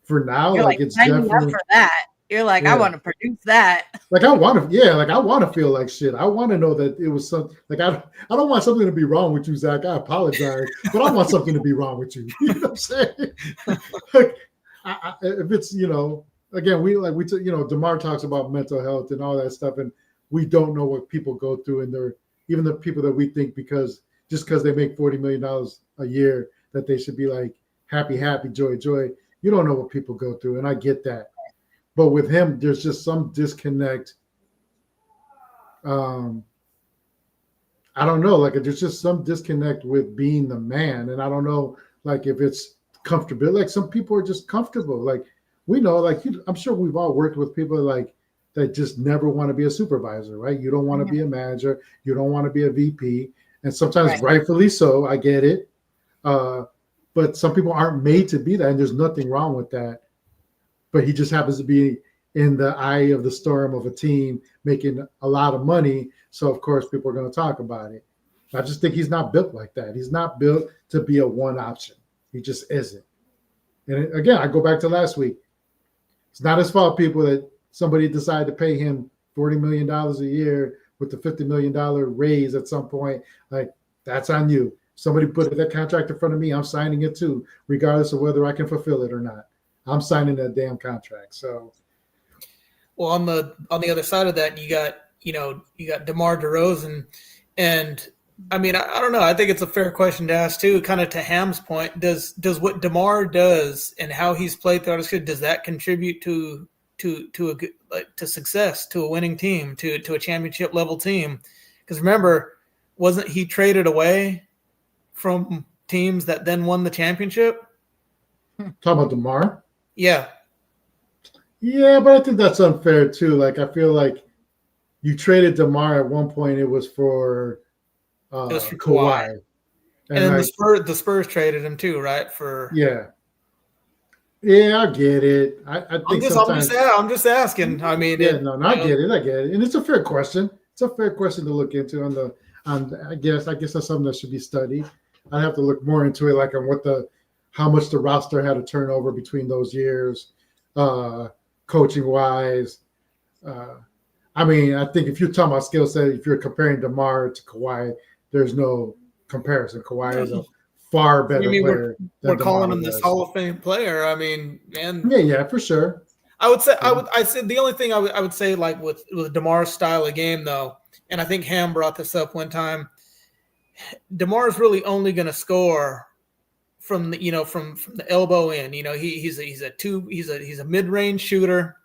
for now,
you're like
it's
definitely
up
for that. You're like, I want to produce that.
Like, I want to feel like shit. I want to know that it was something. Like, I don't want something to be wrong with you, Zach. I apologize, but I want something to be wrong with you. You know what I'm saying? Like, if it's, again, DeMar talks about mental health and all that stuff, and we don't know what people go through, and even the people that we think just because they make $40 million a year that they should be like happy, joy. You don't know what people go through, and I get that. But with him, there's just some disconnect. I don't know, like there's just some disconnect with being the man, and I don't know, like if it's comfortable. Like some people are just comfortable. Like we know, like I'm sure we've all worked with people like that just never want to be a supervisor, right? You don't want to be a manager, you don't want to be a VP, and sometimes rightfully so. I get it, but some people aren't made to be that, and there's nothing wrong with that. But he just happens to be in the eye of the storm of a team making a lot of money, so of course people are going to talk about it. I just think he's not built like that. He's not built to be a one option. He just isn't. And again, I go back to last week. It's not his fault, people, that somebody decided to pay him $40 million a year with the $50 million raise at some point. Like, that's on you. Somebody put that contract in front of me, I'm signing it too, regardless of whether I can fulfill it or not. I'm signing that damn contract. So,
well, on the other side of that, you got DeMar DeRozan, and I mean, I don't know. I think it's a fair question to ask too. Kind of to Ham's point, does what DeMar does and how he's played throughout his career, does that contribute to success, to a winning team, to a championship level team? Because remember, wasn't he traded away from teams that then won the championship?
Talking about DeMar?
Yeah.
Yeah, but I think that's unfair too. Like, I feel like you traded DeMar at one point. It was for Kawhi.
And then like, the Spurs traded him too, right?
Yeah, I get it. I think
I'm just asking. I mean,
I get it, and it's a fair question. It's a fair question to look into. I guess that's something that should be studied. I'd have to look more into it, like on how much the roster had to turn over between those years, coaching wise. I mean, I think if you're talking about skill set, if you're comparing DeMar to Kawhi, there's no comparison. Kawhi is a far better player.
We're calling him this Hall of Fame player. I mean, man.
Yeah, for sure.
I would say the only thing I would say, like with DeMar's style of game though, and I think Ham brought this up one time. DeMar's really only going to score from the elbow in. He's a mid-range shooter.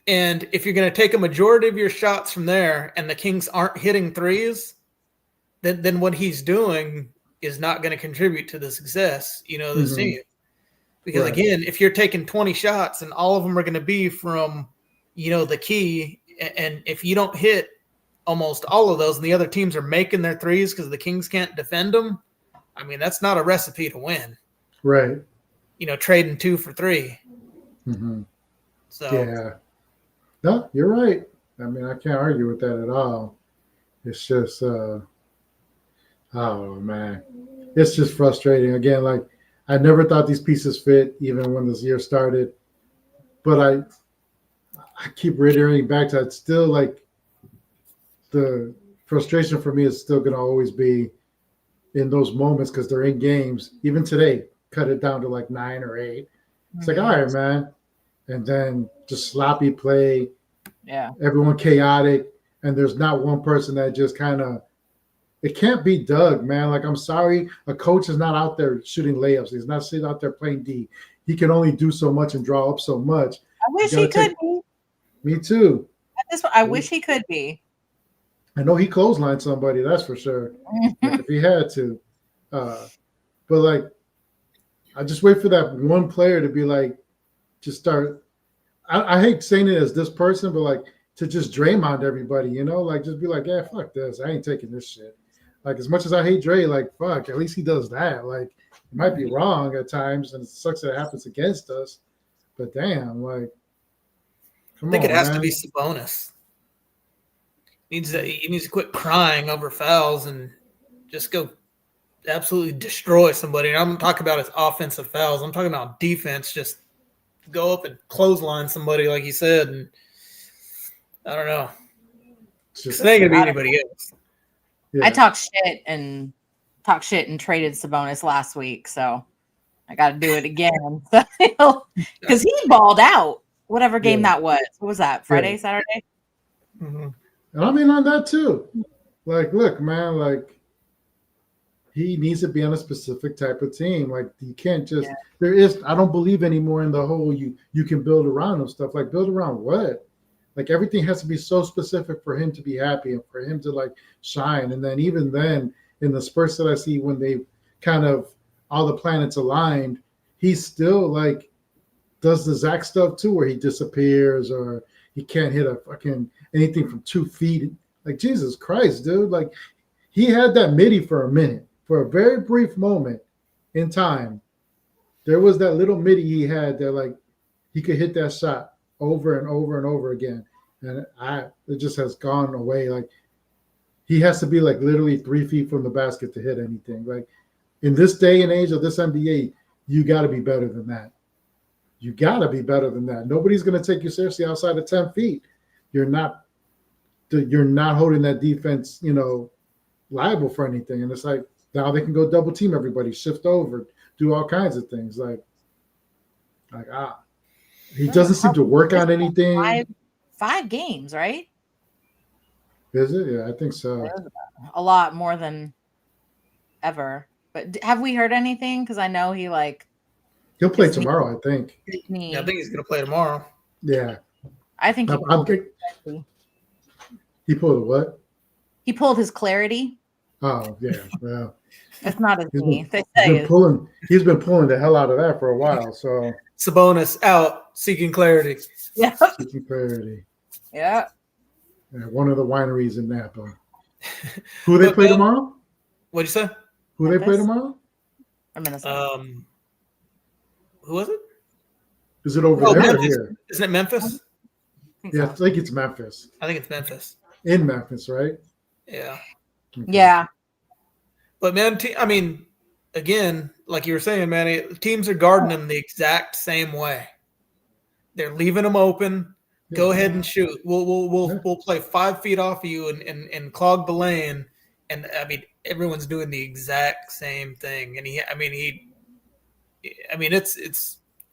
And if you're going to take a majority of your shots from there and the Kings aren't hitting threes, then what he's doing is not going to contribute to the success, of this team. Because again, if you're taking 20 shots and all of them are going to be from, the key, and if you don't hit almost all of those and the other teams are making their threes because the Kings can't defend them, I mean, that's not a recipe to win.
Right.
Trading 2 for 3.
Mm-hmm.
So
yeah. No, you're right. I mean, I can't argue with that at all. It's just, oh man, it's just frustrating. Again, like I never thought these pieces fit, even when this year started. But I keep reiterating back to it. Still, like the frustration for me is still going to always be in those moments because they're in games. Even today, cut it down to like 9 or 8. It's like, all right, man. And then just sloppy play.
Yeah.
Everyone chaotic. And there's not one person that just kind of, it can't be Doug, man. Like, I'm sorry. A coach is not out there shooting layups. He's not sitting out there playing D. He can only do so much and draw up so much.
I wish he could be.
Me too.
I wish he could be.
I know he clotheslined somebody, that's for sure. Like if he had to. But like, I just wait for that one player to be like, just start. I hate saying it as this person, but like to just Draymond everybody, like just be like, yeah, fuck this. I ain't taking this shit. Like as much as I hate Dre, like fuck, at least he does that. Like it might be wrong at times, and it sucks that it happens against us. But damn, like, come on,
I think it has
man.
to be Sabonis. He needs to quit crying over fouls and just go absolutely destroy somebody. And I'm talking about his offensive fouls. I'm talking about defense. Just go up and clothesline somebody, like he said. And I don't know. It ain't gonna be anybody else.
Yeah. I talked shit and traded Sabonis last week, so I got to do it again. Because he balled out. Whatever game that was. What was that? Friday, Saturday?
Mm-hmm. And I mean on that too. Like, look, man, like he needs to be on a specific type of team. Like you can't just I don't believe anymore in the whole you can build around him stuff. Like build around what? Like everything has to be so specific for him to be happy and for him to like shine. And then even then in the spurts that I see when they kind of all the planets aligned, he still like does the Zach stuff too, where he disappears or he can't hit a fucking anything from 2 feet. Like Jesus Christ, dude. Like he had that midi for a minute, for a very brief moment in time. There was that little midi he had that like he could hit that shot over and over and over again. And it just has gone away. Like he has to be like literally 3 feet from the basket to hit anything. Like in this day and age of this NBA, you got to be better than that. You got to be better than that. Nobody's going to take you seriously outside of 10 feet. You're not holding that defense, you know, liable for anything. And it's like now they can go double team everybody, shift over, do all kinds of things. He doesn't seem to work on anything.
5 games, right?
Is it? Yeah, I think so.
A lot more than ever. But have we heard anything? Because I know
he'll play tomorrow, I think.
Yeah, I think he's going to play tomorrow.
Yeah.
I think
he pulled a what?
He pulled his clarity.
Oh, yeah. Well,
it's not his knee.
He's been pulling the hell out of that for a while. So
Sabonis out seeking clarity.
Yeah.
Seeking clarity.
Yeah.
One of the wineries in Napa. Who they play tomorrow?
What'd you say?
Who they play tomorrow?
Who was it?
Is it over there or here?
Isn't it Memphis?
I think it's Memphis.
I think it's Memphis.
In Memphis, right?
Yeah.
Okay.
Yeah.
But man, I mean, again, like you were saying, man, teams are guarding them the exact same way. They're leaving them open. Go ahead and shoot. We'll play 5 feet off of you and clog the lane. And I mean, everyone's doing the exact same thing. And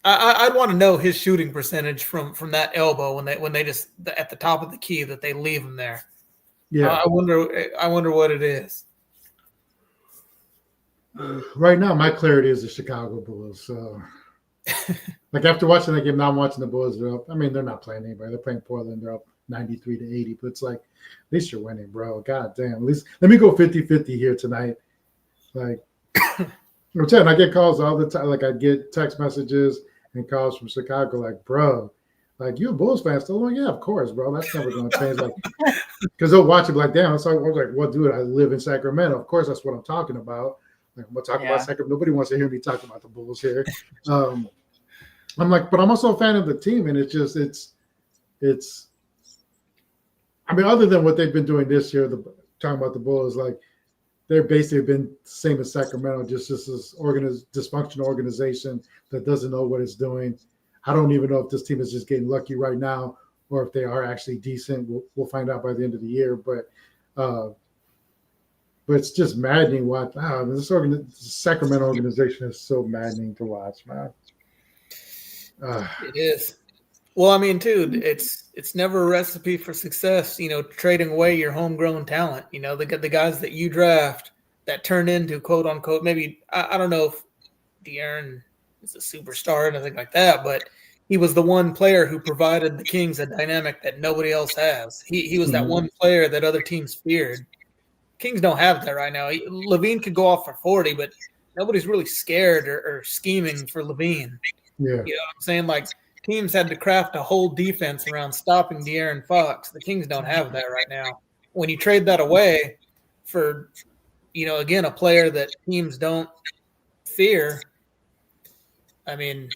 I'd want to know his shooting percentage from that elbow when they just at the top of the key that they leave him there. Yeah, I wonder what it is.
Right now, my clarity is the Chicago Bulls. So, like after watching that game, now I'm watching the Bulls. They're up. I mean, they're not playing anybody. They're playing Portland. They're up 93-80. But it's like, at least you're winning, bro. God damn. At least let me go 50-50 here tonight. Like, I'm telling you, I get calls all the time. Like I get text messages and calls from Chicago. Like, bro, like you a Bulls fan still? Like, yeah, of course, bro. That's never going to change. Like, because they'll watch it like, damn. So I was like, what, dude? I live in Sacramento. Of course, that's what I'm talking about. Like, I'm talking about Sacramento. Nobody wants to hear me talk about the Bulls here. I'm like, but I'm also a fan of the team, and it's. I mean, other than what they've been doing this year, talking about the Bulls, like they're basically been the same as Sacramento, just this dysfunctional organization that doesn't know what it's doing. I don't even know if this team is just getting lucky right now or if they are actually decent. We'll find out by the end of the year, but it's just maddening. This Sacramento organization is so maddening to watch, man.
It is. Well, I mean, dude, it's never a recipe for success, you know, trading away your homegrown talent. You know, the guys that you draft that turn into quote unquote, maybe I don't know if De'Aaron is a superstar or anything like that, but he was the one player who provided the Kings a dynamic that nobody else has. He was that one player that other teams feared. Kings don't have that right now. Levine could go off for 40, but nobody's really scared or scheming for Levine.
Yeah.
You know what I'm saying? Like, teams had to craft a whole defense around stopping De'Aaron Fox. The Kings don't have that right now. When you trade that away for, you know, again, a player that teams don't fear, I mean,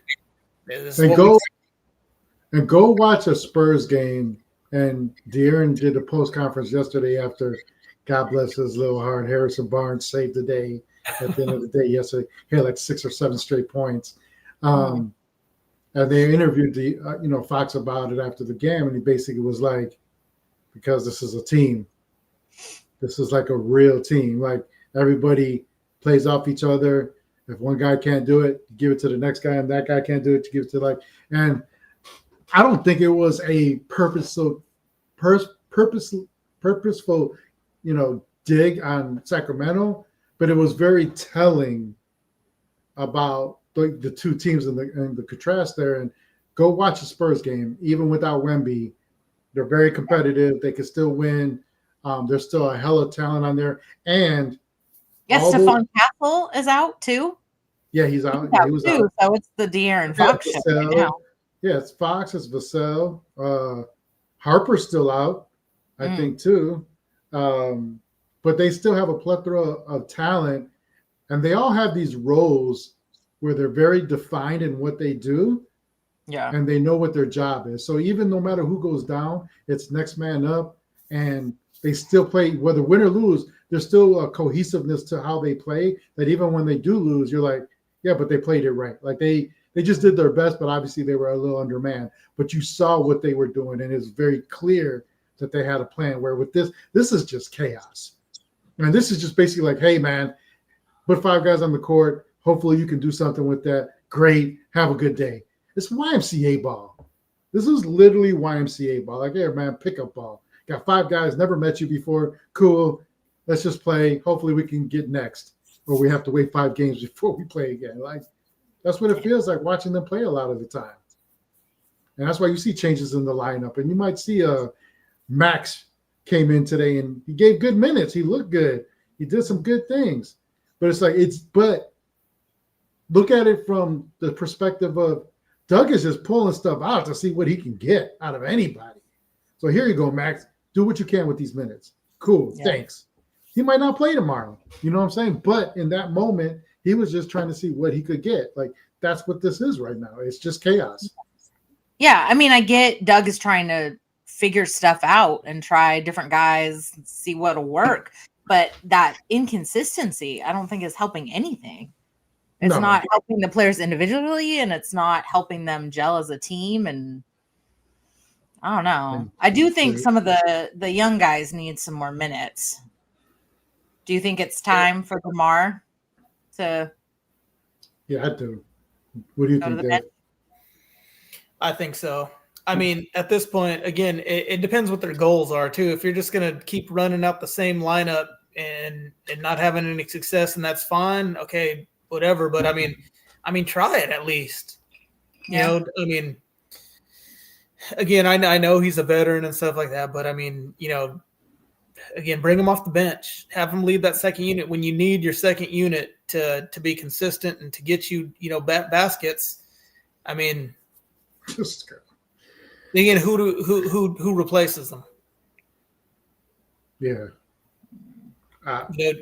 go watch a Spurs game. And De'Aaron did a post conference yesterday after, God bless his little heart, Harrison Barnes saved the day at the end of the day yesterday. He had like 6 or 7 straight points. And they interviewed Fox about it after the game, and he basically was like, because this is a team. This is like a real team. Like everybody plays off each other. If one guy can't do it, you give it to the next guy, and that guy can't do it, you give it to and I don't think it was a purposeful, dig on Sacramento, but it was very telling about the two teams and the contrast there. And go watch the Spurs game, even without Wemby. They're very competitive. They can still win. There's still a hell of talent on there. And
Stephon Castle is out too.
Yeah, he's out. Yeah, he was
too,
out.
So it's the De'Aaron Fox show right now.
Yeah, it's Fox, it's Vassell. Harper's still out, I think, too. But they still have a plethora of talent, and they all have these roles where they're very defined in what they do.
Yeah.
And they know what their job is. So even no matter who goes down, it's next man up, and they still play, whether win or lose, there's still a cohesiveness to how they play that even when they do lose, you're like, yeah, but they played it right. Like they just did their best, but obviously they were a little undermanned. But you saw what they were doing, and it's very clear that they had a plan. Where with this is just chaos. And this is just basically like, hey, man, put 5 guys on the court. Hopefully you can do something with that. Great. Have a good day. It's YMCA ball. This is literally YMCA ball. Like, hey, man, pickup ball. Got 5 guys, never met you before. Cool. Let's just play. Hopefully we can get next. Or we have to wait 5 games before we play again. Like, that's what it feels like watching them play a lot of the time. And that's why you see changes in the lineup. And you might see Max came in today and he gave good minutes. He looked good. He did some good things. But it's like, but look at it from the perspective of Doug is just pulling stuff out to see what he can get out of anybody. So here you go, Max. Do what you can with these minutes. Cool. Yeah. Thanks. He might not play tomorrow. You know what I'm saying? But in that moment, he was just trying to see what he could get. Like, that's what this is right now. It's just chaos.
Yeah. I mean, I get Doug is trying to figure stuff out and try different guys, see what'll work. But that inconsistency, I don't think is helping anything. It's not helping the players individually, and it's not helping them gel as a team. And I don't know. I do think some of the young guys need some more minutes. Do you think it's time for Lamar to?
Yeah, I do. What do you think, Dave?
I think so. I mean, at this point, again, it depends what their goals are too. If you're just going to keep running out the same lineup and not having any success, and that's fine. Okay, whatever. But I mean, try it at least. You know, I mean, again, I know he's a veteran and stuff like that, but I mean, you know, again, bring him off the bench, have him lead that second unit when you need your second unit to be consistent and to get you, you know, baskets. I mean, again, who replaces them?
Yeah.
Yeah.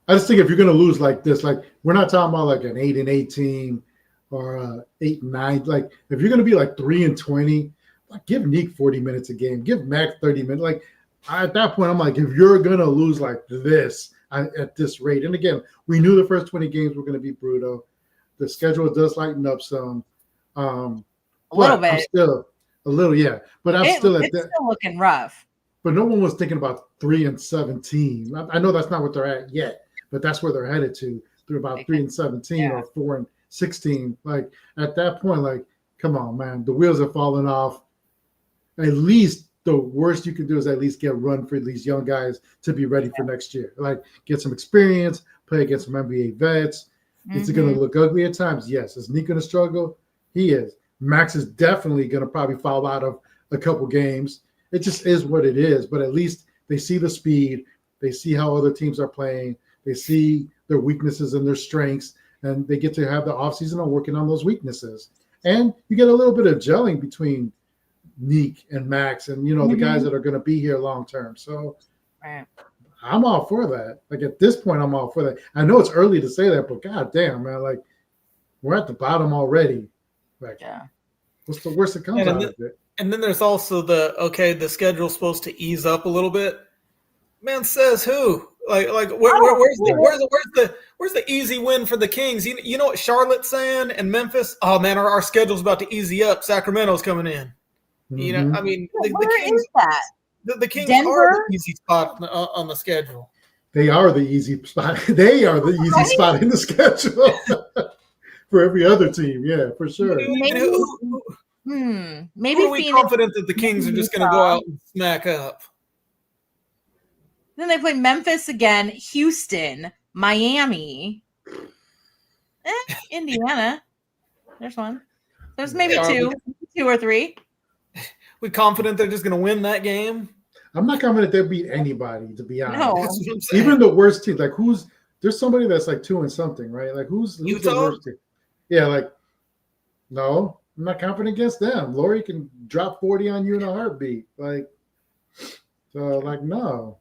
I just think if you're going to lose like this, like we're not talking about like an 8-8 team or 8-9. Like if you're going to be like 3-20, like give Nick 40 minutes a game, give Max 30 minutes. Like at that point, I'm like, if you're going to lose like this at this rate, and again, we knew the first 20 games were going to be brutal. The schedule does lighten up some.
A little bit.
I'm still a little, yeah. But I'm still at that.
It's still looking rough.
But no one was thinking about 3-17. I know that's not what they're at yet, but that's where they're headed to. They're about 3-17 or 4-16. Like at that point, like, come on, man, the wheels are falling off. At least the worst you can do is at least get a run for these young guys to be ready for next year. Like get some experience, play against some NBA vets. Is it going to look ugly at times? Yes. Is Nick going to struggle? He is. Max is definitely going to probably fall out of a couple games. It just is what it is. But at least they see the speed. They see how other teams are playing. They see their weaknesses and their strengths. And they get to have the offseason on working on those weaknesses. And you get a little bit of gelling between Nick and Max and, you know, the guys that are going to be here long term. So I'm all for that. Like at this point, I'm all for that. I know it's early to say that, but God damn, man, like we're at the bottom already. Like, what's the worst that comes out of it?
And then there's also the schedule's supposed to ease up a little bit. Man, says who? Like where's the easy win for the Kings? You know what Charlotte's saying and Memphis? Oh man, our schedule's about to easy up. Sacramento's coming in. You know, I mean, the Kings.
Is that?
The Kings are the easy spot on the schedule.
They are the easy spot. They are the easy spot in the schedule for every other team. Yeah, for sure.
Maybe
are we confident that the Kings are just going to go out and smack up?
Then they play Memphis again, Houston, Miami, Indiana. There's one. There's maybe two or three.
We confident they're just going to win that game?
I'm not confident they'll beat anybody, to be honest.
No.
Even the worst team, like there's somebody that's like 2-something, right? Like who's the worst team? Yeah, like no, I'm not confident against them. Lori can drop 40 on you in a heartbeat. Like, so like no.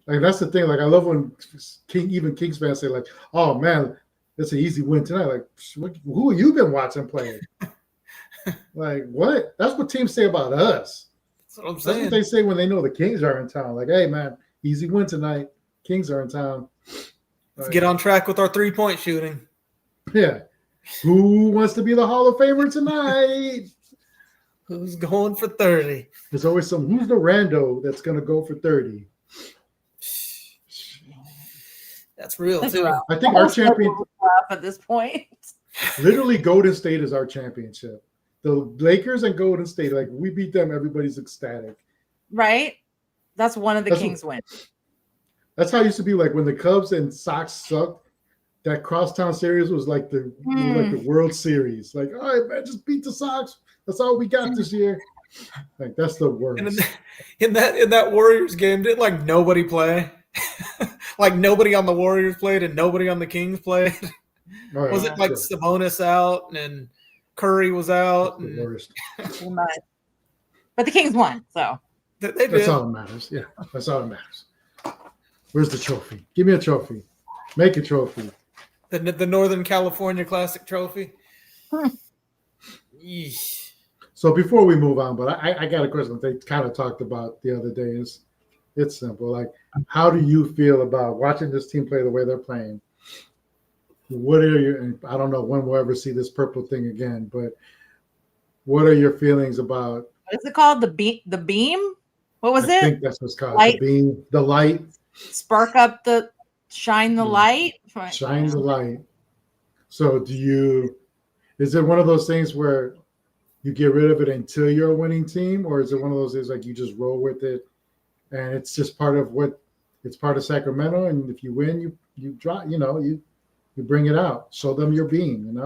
Like that's the thing. Like I love when Kings fans say like, "Oh man, it's an easy win tonight." Like, who have you been watching play? Like what? That's what teams say about us.
That's what I'm
That's
saying.
what they say when they know the Kings are in town. Like, hey man, easy win tonight. Kings are in town.
Let's get on track with our 3-point shooting.
Yeah. Who wants to be the Hall of Famer tonight?
Who's going for 30?
There's always who's the rando that's going to go for 30?
That's real,
That's
too.
rough.
I think our champion
At this point.
literally Golden State is our championship. The Lakers and Golden State, like we beat them, everybody's ecstatic.
Right? That's one of the Kings' wins.
That's how it used to be like when the Cubs and Sox sucked. That crosstown series was like the World Series. Like, all right, man, just beat the Sox. That's all we got this year. Like that's the worst.
And in that Warriors game, didn't like nobody play? Like nobody on the Warriors played and nobody on the Kings played.
Right,
Was it like Sabonis out and Curry was out?
The worst.
But the Kings won, so
They did.
That's all that matters. Yeah, that's all that matters. Where's the trophy? Give me a trophy. Make a trophy.
The Northern California Classic Trophy. Yeesh.
So before we move on, but I got a question that they kind of talked about the other day. It's simple. Like, how do you feel about watching this team play the way they're playing? What are your, and I don't know when we'll ever see this purple thing again, but what are your feelings about?
What is it called? The beam? What was
I
it?
think that's what's called.
Light.
The beam, the light.
Spark up shine the light.
Shine the light. So is it one of those things where you get rid of it until you're a winning team, or is it one of those things like you just roll with it and it's just part of it's part of Sacramento, and if you win, you drop, you bring it out, show them your beam,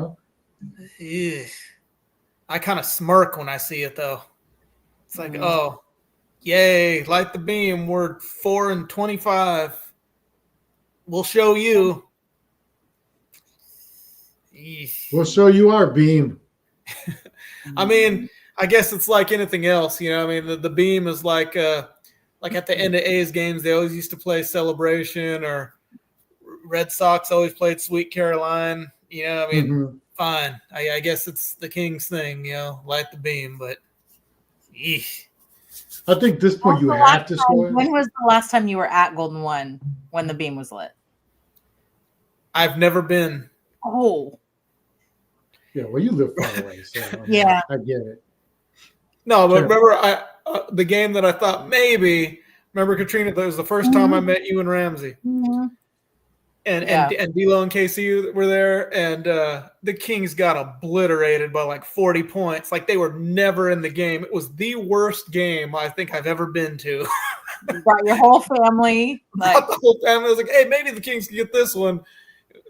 Yeah. I kind of smirk when I see it though. It's like, oh, yay, light the beam. We're 4-25. We'll show you. Eesh.
We'll show you our beam.
I mean, I guess it's like anything else, I mean, the beam is like at the end of A's games, they always used to play Celebration, or Red Sox always played Sweet Caroline. I mean, fine. I guess it's the Kings thing, light the beam, but eesh.
I think at this point you have to show it.
When was the last time you were at Golden One when the beam was lit?
I've never been.
Oh.
Yeah, well, you live far away, so
Yeah.
I get it.
No, but remember the game that I thought maybe. Remember, Katrina, that was the first time I met you and Ramsey.
Mm-hmm.
And D'Lo and KC were there, and the Kings got obliterated by like 40 points. Like they were never in the game. It was the worst game I think I've ever been to.
You brought your whole family.
Brought the whole family. I was like, hey, maybe the Kings can get this one.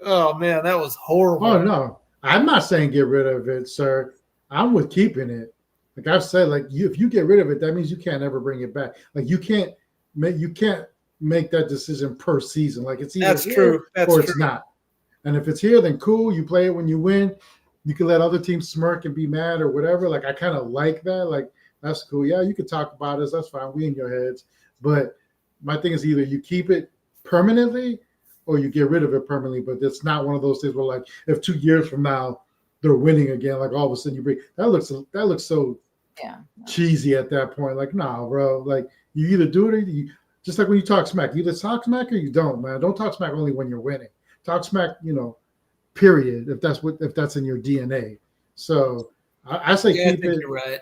Oh man, that was horrible.
Oh no, I'm not saying get rid of it, sir. I'm with keeping it. Like I've said, like if you get rid of it, that means you can't ever bring it back. Like you can't make that decision per season. Like it's either here or it's not. And if it's here, then cool. You play it when you win. You can let other teams smirk and be mad or whatever. Like I kind of like that. Like that's cool. Yeah, you can talk about us. That's fine. We in your heads. But my thing is either you keep it permanently or you get rid of it permanently. But it's not one of those things where like if 2 years from now they're winning again, like all of a sudden you bring that looks so cheesy at that point. Like nah, bro. Like you either do it or you. Just like when you talk smack, you either talk smack or you don't, man. Don't talk smack only when you're winning. Talk smack, period. If that's in your DNA. So I say keep it.
You're right.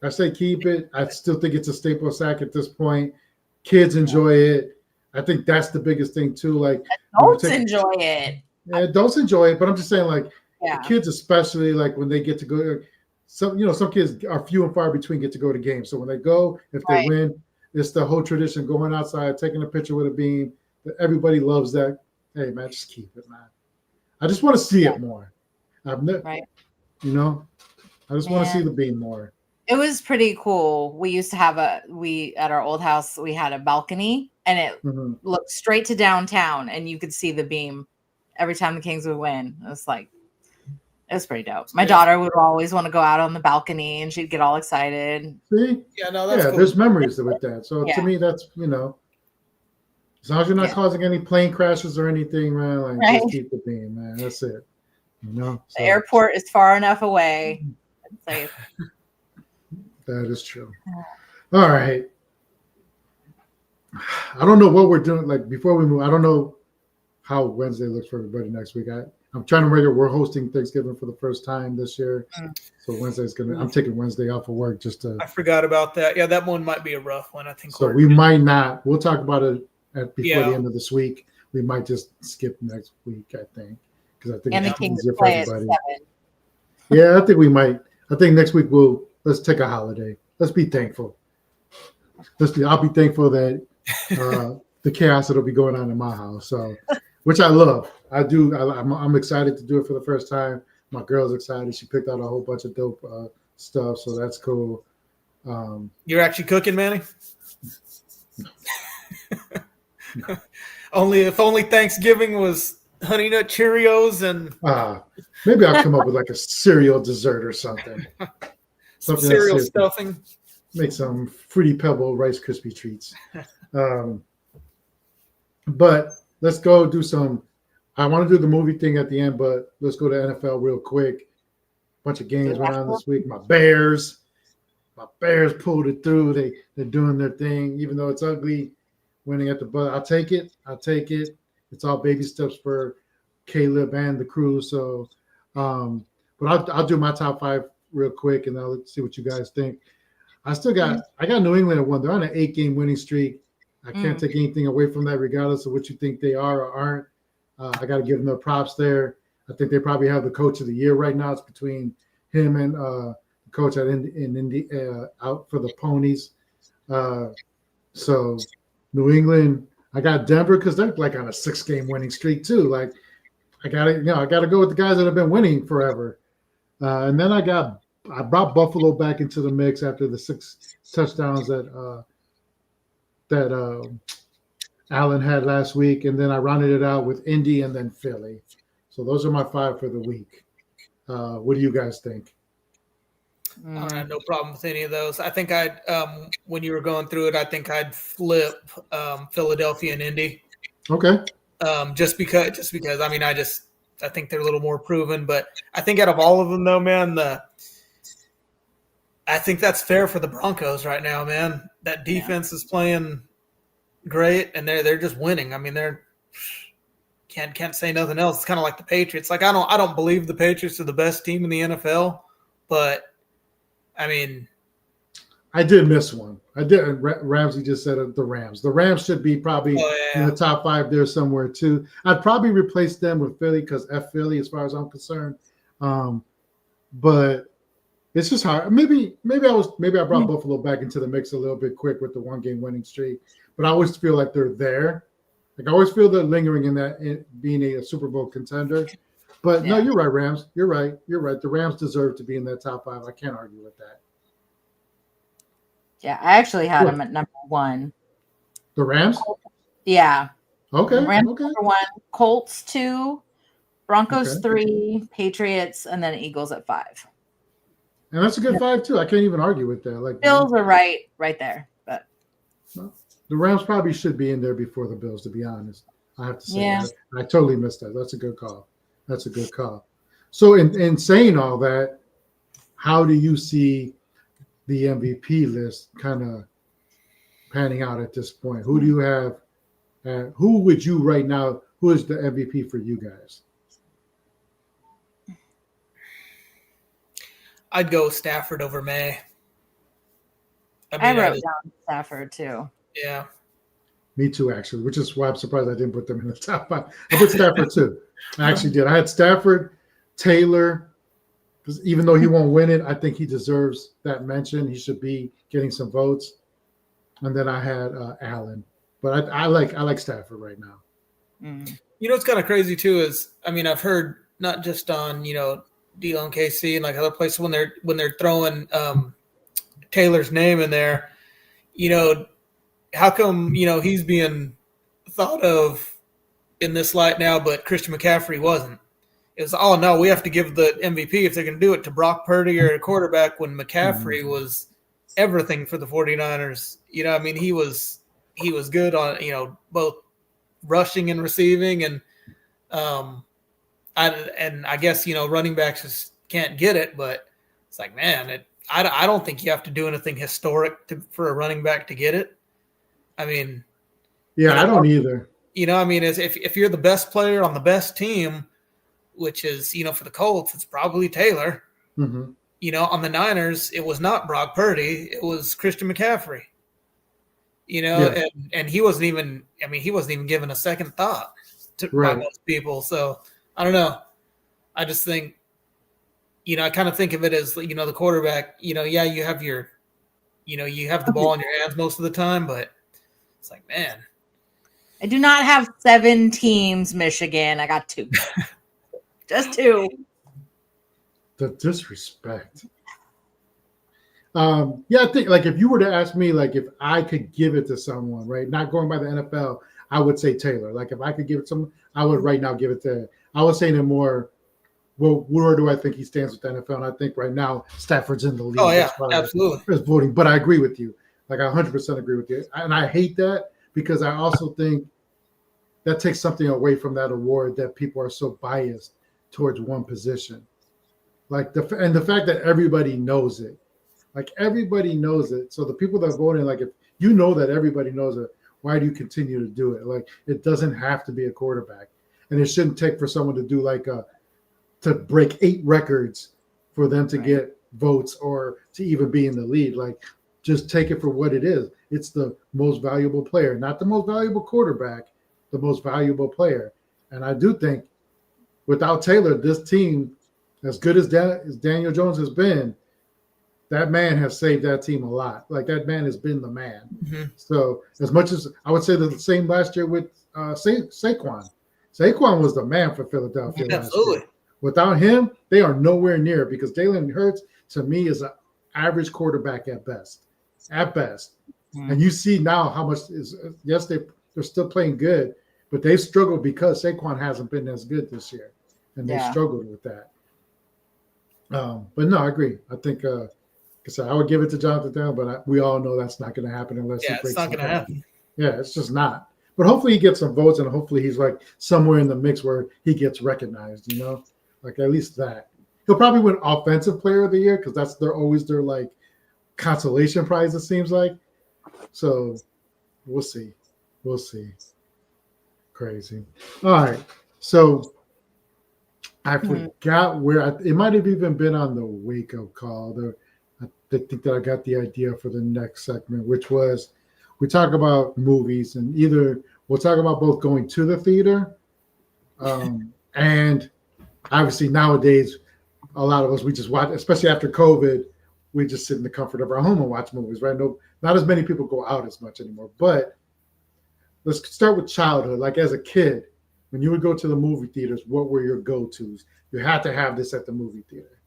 I say keep it. I still think it's a staple sack at this point. Kids enjoy it. I think that's the biggest thing too. Like
adults enjoy it.
Yeah, adults enjoy it, but I'm just saying, like
Yeah.
kids, especially like when they get to go. Some kids are few and far between get to go to games. So when they go, if they win, It's the whole tradition going outside, taking a picture with a beam. Everybody loves that. Hey, man, just keep it, man. I just want to see it more.
Right.
You know, I just want to see the beam more.
It was pretty cool. We used to have at our old house, we had a balcony, and it looked straight to downtown, and you could see the beam every time the Kings would win. It was pretty dope. My daughter would always want to go out on the balcony, and she'd get all excited.
See?
Yeah, no, that's cool.
There's memories with that. So to me, that's, as long as you're not causing any plane crashes or anything, man, just keep the beam, man. That's it. The
airport is far enough away. It's safe.
That is true. All right. I don't know what we're doing. Like, before we move, I don't know how Wednesday looks for everybody next week. I'm trying to remember, we're hosting Thanksgiving for the first time this year. So Wednesday's I'm taking Wednesday off of work just to.
I forgot about that. Yeah, that one might be a rough one, I think.
So we might not. We'll talk about it before the end of this week. We might just skip next week, I think. Because I think
and
it's
the Kings
easier for
play at
everybody.
7.
Yeah, I think we might. I think next week let's take a holiday. Let's be thankful. I'll be thankful that the chaos that'll be going on in my house. So, which I love. I do. I'm excited to do it for the first time. My girl's excited. She picked out a whole bunch of dope stuff, so that's cool.
You're actually cooking, Manny? If only Thanksgiving was Honey Nut Cheerios and
maybe I'll come up with like a cereal dessert or something.
Some cereal stuffing.
Make some Fruity Pebble Rice Krispie treats. But let's go do some. I want to do the movie thing at the end, but let's go to NFL real quick. Bunch of games went on this week. My Bears pulled it through. They're doing their thing, even though it's ugly. Winning at the butt. I'll take it. It's all baby steps for Caleb and the crew. So, but I'll do my top 5 real quick, and I'll see what you guys think. I got New England at 1. They're on an 8-game winning streak. I can't take anything away from that, regardless of what you think they are or aren't. I got to give them their props there. I think they probably have the coach of the year right now. It's between him and the coach in Indy out for the Ponies. So New England, I got Denver because they're like on a 6-game winning streak too. Like I got to go with the guys that have been winning forever. And then I brought Buffalo back into the mix after the 6 touchdowns that Allen had last week, and then I rounded it out with Indy and then Philly. So those are my 5 for the week. What do you guys think?
I don't have no problem with any of those. I think when you were going through it, I think I'd flip Philadelphia and Indy.
Okay.
Just because I mean, I think they're a little more proven, but I think out of all of them though, man, I think that's fair for the Broncos right now, man. That defense is playing great, and they're just winning. I mean, they're can't say nothing else. It's kind of like the Patriots. Like I don't believe the Patriots are the best team in the NFL, but I mean,
I did miss one. I did. Ramsey just said the Rams. The Rams should be probably in the top 5 there somewhere too. I'd probably replace them with Philly because F Philly, as far as I'm concerned. But it's just hard. Maybe I brought Buffalo back into the mix a little bit quick with the 1-game winning streak. But I always feel like they're there. Like I always feel they're lingering in being a Super Bowl contender. But no, you're right, Rams. You're right. The Rams deserve to be in that top 5. I can't argue with that.
Yeah, I actually had them at number 1.
The Rams?
Yeah.
Okay.
Rams
okay.
number 1, Colts 2, Broncos 3, Patriots, and then Eagles at 5.
And that's a good 5 too. I can't even argue with that. Like
Bills are right there, but
the Rams probably should be in there before the Bills, to be honest. I have to say that. I totally missed that. That's a good call. So in saying all that, how do you see the MVP list kind of panning out at this point? Who do you have? Who would you right now? Who is the MVP for you guys?
I'd go Stafford over May.
I wrote down Stafford too.
Yeah.
Me too, actually, which is why I'm surprised I didn't put them in the top 5. I put Stafford too. I actually did. I had Stafford, Taylor, because even though he won't win it, I think he deserves that mention. He should be getting some votes. and then I had Allen. But I like Stafford right now.
Mm.
You know what's kind of crazy too is, I mean, I've heard not just on D'Lo and KC and like other places when they're throwing Taylor's name in there, how come he's being thought of in this light now, but Christian McCaffrey wasn't? It's no, we have to give the MVP if they're going to do it to Brock Purdy or a quarterback when McCaffrey was everything for the 49ers. I mean, he was good on both rushing and receiving, and I guess running backs just can't get it, but it's like, man, I don't think you have to do anything historic for a running back to get it. I mean,
yeah, I don't either.
I mean, if you're the best player on the best team, which is for the Colts, it's probably Taylor.
Mm-hmm.
On the Niners, it was not Brock Purdy, it was Christian McCaffrey. And he wasn't even given a second thought by most people. So I don't know. I just think, I kind of think of it as, the quarterback, you have you have the ball in your hands most of the time, but it's like, man.
I do not have 7 teams, Michigan. I got 2. Just 2.
The disrespect. I think like if you were to ask me, like if I could give it to someone, right, not going by the NFL, I would say Taylor. Like if I could give it to someone, I would right now give it to. I was saying it more. Well, where do I think he stands with the NFL? And I think right now Stafford's in the league.
Oh yeah, absolutely.
Voting, but I agree with you. Like I 100% agree with you, and I hate that because I also think that takes something away from that award that people are so biased towards one position. Like the fact that everybody knows it. Like everybody knows it. So the people that voted, like if you know that everybody knows it, why do you continue to do it? Like it doesn't have to be a quarterback. And it shouldn't take for someone to do to break 8 records for them to get votes or to even be in the lead. Like just take it for what it is. It's the most valuable player, not the most valuable quarterback, the most valuable player. And I do think without Taylor, this team, as good as Daniel Jones has been, that man has saved that team a lot. Like that man has been the man.
Mm-hmm.
So as much as I would say the same last year with Saquon. Saquon was the man for Philadelphia last year. Without him, they are nowhere near because Jalen Hurts to me is an average quarterback at best. At best. Mm-hmm. And you see now how much is yes, they're still playing good, but they've struggled because Saquon hasn't been as good this year. And they struggled with that. But no, I agree. I think I would give it to Jonathan Taylor, but we all know that's not going to happen unless he breaks.
It's not going to happen.
Yeah, it's just not. But hopefully he gets some votes, and hopefully he's like somewhere in the mix where he gets recognized. Like at least that. He'll probably win Offensive Player of the Year because that's always their like consolation prize. It seems like. So we'll see. We'll see. Crazy. All right. So I forgot where it might have even been on the wake-up call. I think that I got the idea for the next segment, which was we talk about movies, and either we'll talk about both going to the theater, and obviously nowadays a lot of us we just watch, especially after COVID, we just sit in the comfort of our home and watch movies, right? No, not as many people go out as much anymore. But let's start with childhood. Like as a kid, when you would go to the movie theaters, what were your go-tos? You had to have this at the movie theater.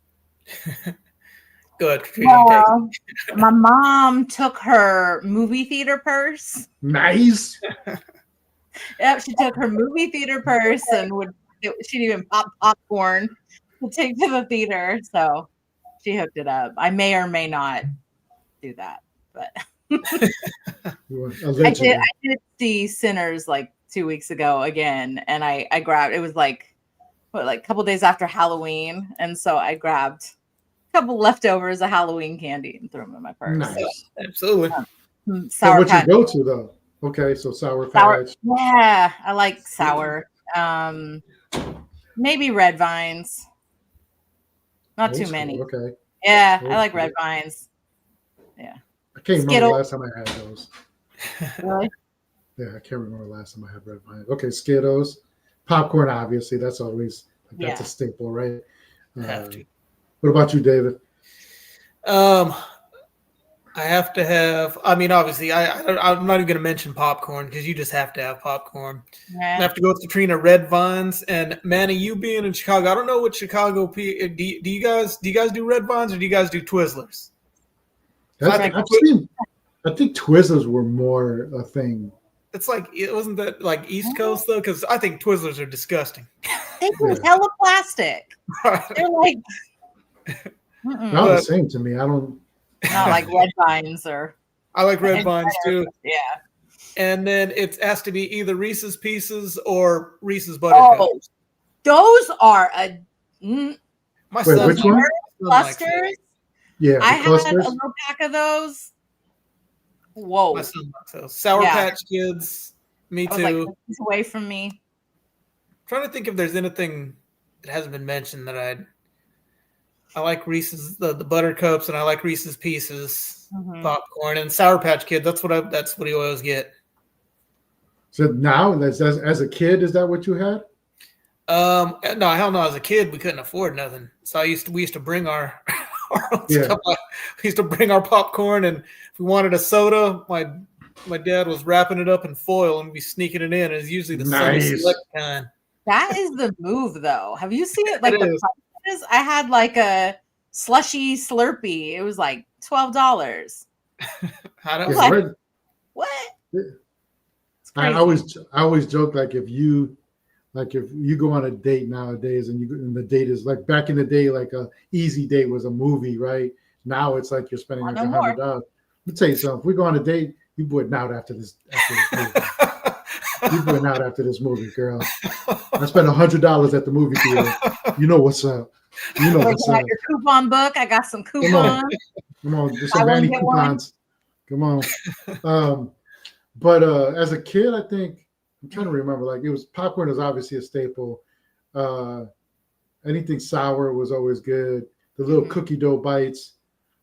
Good.
Well, my mom took her movie theater purse.
Nice.
Yep, she took her movie theater purse and she'd even pop popcorn to take to the theater. So she hooked it up. I may or may not do that, but I did see Sinners like 2 weeks ago again, and I grabbed. It was like a couple days after Halloween, and so I grabbed a couple leftovers of Halloween candy and threw them in my purse.
Nice.
So,
absolutely.
Sour
What's your go-to though? Okay, so sour patch.
Yeah, I like sour. Maybe red vines. Not too many.
Okay.
Yeah, I like red vines. Yeah.
I can't remember the last time I had those.
Really?
Yeah, I can't remember the last time I had red vines. Okay, Skittles, popcorn. Obviously, that's always that's a staple, right?
Have to.
What about you, David?
I I have to have. I mean, obviously, I'm not even going to mention popcorn because you just have to have popcorn. I have to go with Katrina Red Vines and Manny. You being in Chicago, I don't know what Chicago. Do you guys do Red Vines or do you guys do Twizzlers?
I think Twizzlers were more a thing.
It's like it wasn't that like East Coast though, because I think Twizzlers are disgusting.
They were hella plastic. They're like
not the same to me. I don't.
Not like Red Vines or.
I like Red Vines too.
Yeah.
And then it has to be either Reese's Pieces or Reese's Buttercups.
Oh, those are
my son.
Which one?
Clusters.
Yeah,
I
clusters.
had a little pack of those. Whoa.
My son likes those. Sour Patch Kids. Me too.
Like, away from me.
I'm trying to think if there's anything that hasn't been mentioned that I like Reese's the Buttercups and I like Reese's Pieces popcorn and Sour Patch Kid. That's what you always get.
So now, as a kid, is that what you had?
No, hell no. As a kid, we couldn't afford nothing, so we used to bring our own stuff. We used to bring our popcorn, and if we wanted a soda, my dad was wrapping it up in foil and be sneaking it in. It's usually the Sunny Select kind.
That is the move, though. Have you seen it? Like I had like a slushy Slurpee. It was like $12. What?
I always joke like if you go on a date nowadays and the date is like back in the day, like a easy date was a movie, right? Now it's like you're spending like $100. Let me tell you something. If we go on a date, you bought out after this movie. You bought out after this movie, girl. I spent $100 at the movie theater. You know what's up. You know what's up.
Your coupon book. I got some coupons.
Come on. There's some Manny coupons. Come on. But as a kid, I think I'm trying to remember. Like it was popcorn is obviously a staple. Anything sour was always good. The little cookie dough bites,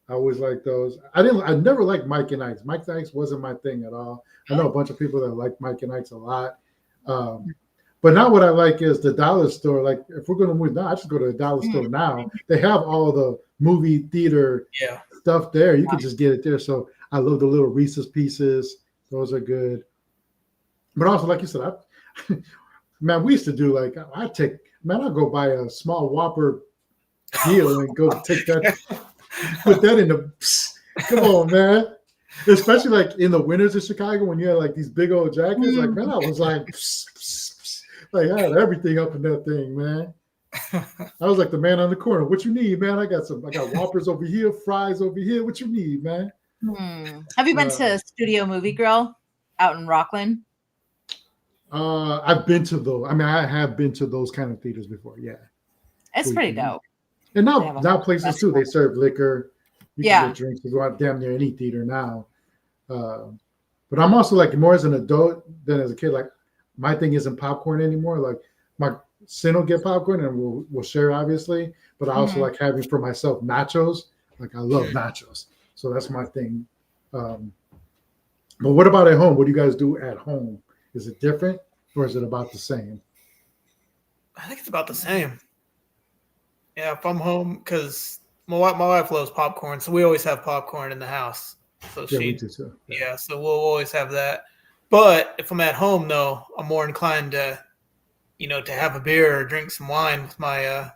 I always liked those. I never liked Mike and Ike's. Mike and Ike's wasn't my thing at all. I know a bunch of people that like Mike and Ike's a lot. But now what I like is the dollar store. Like if we're going to move now, I just go to the dollar store now. They have all the movie theater stuff there. You can just get it there. So I love the little Reese's Pieces. Those are good. But also, like you said, man, we used to do like I'll go buy a small Whopper deal and go take that, put that in the. Come on, man. Especially like in the winters of Chicago when you had like these big old jackets. Like, man, I was like, like I had everything up in that thing, man. I was like the man on the corner. What you need, man? I got Whoppers over here, fries over here. What you need, man?
Have you been to Studio Movie Grill out in Rockland?
I've been to those. I mean, I have been to those kind of theaters before. Yeah,
it's pretty dope.
And now places too, they serve liquor. You can get drinks. You go out damn near any theater now. But I'm also like more as an adult than as a kid. Like my thing isn't popcorn anymore. Like my son will get popcorn and we'll share obviously. But I also like having for myself nachos. Like I love nachos, so that's my thing. But what about at home? What do you guys do at home? Is it different or is it about the same?
I think it's about the same. Yeah, if I'm home, because my wife loves popcorn, so we always have popcorn in the house. So
we do too.
Yeah, so we'll always have that. But if I'm at home, though, I'm more inclined to, to have a beer or drink some wine with my, have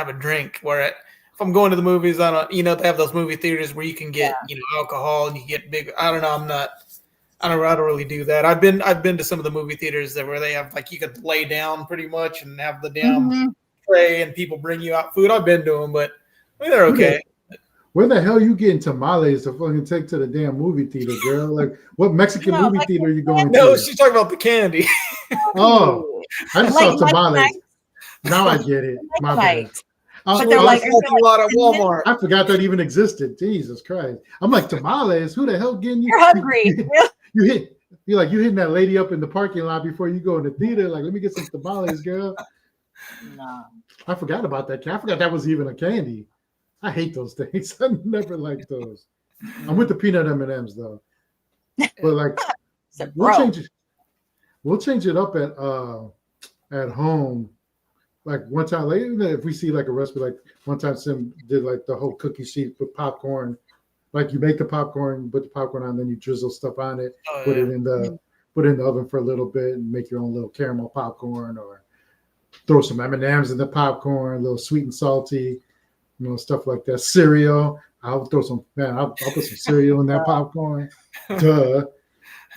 a drink. Where if I'm going to the movies, I don't, they have those movie theaters where you can get, alcohol and you get big. I don't know. I don't really do that. I've been to some of the movie theaters where they have like you could lay down pretty much and have the damn tray and people bring you out food. I've been to them, but they're okay.
Where the hell you getting tamales to fucking take to the damn movie theater, girl? Like what Mexican movie theater are you going to?
No, she's talking about the candy.
Oh, I just saw tamales. Now I get it. My bad.
But they're like
a lot at Walmart.
I forgot that even existed. Jesus Christ! I'm like tamales. Who the hell getting you?
You're hungry.
You're hitting that lady up in the parking lot before you go in the theater. Like, let me get some tamales, girl.
No,
I forgot about that. I forgot that was even a candy. I hate those things. I never liked those. I'm with the peanut M&Ms though. But like, we'll change it up at home. Like one time, like, if we see like a recipe, like one time Sim did like the whole cookie sheet with popcorn, like you make the popcorn, put the popcorn on, then you drizzle stuff on it,
Oh,
put
yeah.
it in the oven for a little bit, and make your own little caramel popcorn, or throw some M&Ms in the popcorn, a little sweet and salty, stuff like that. Cereal, I'll put some cereal in that popcorn. Duh.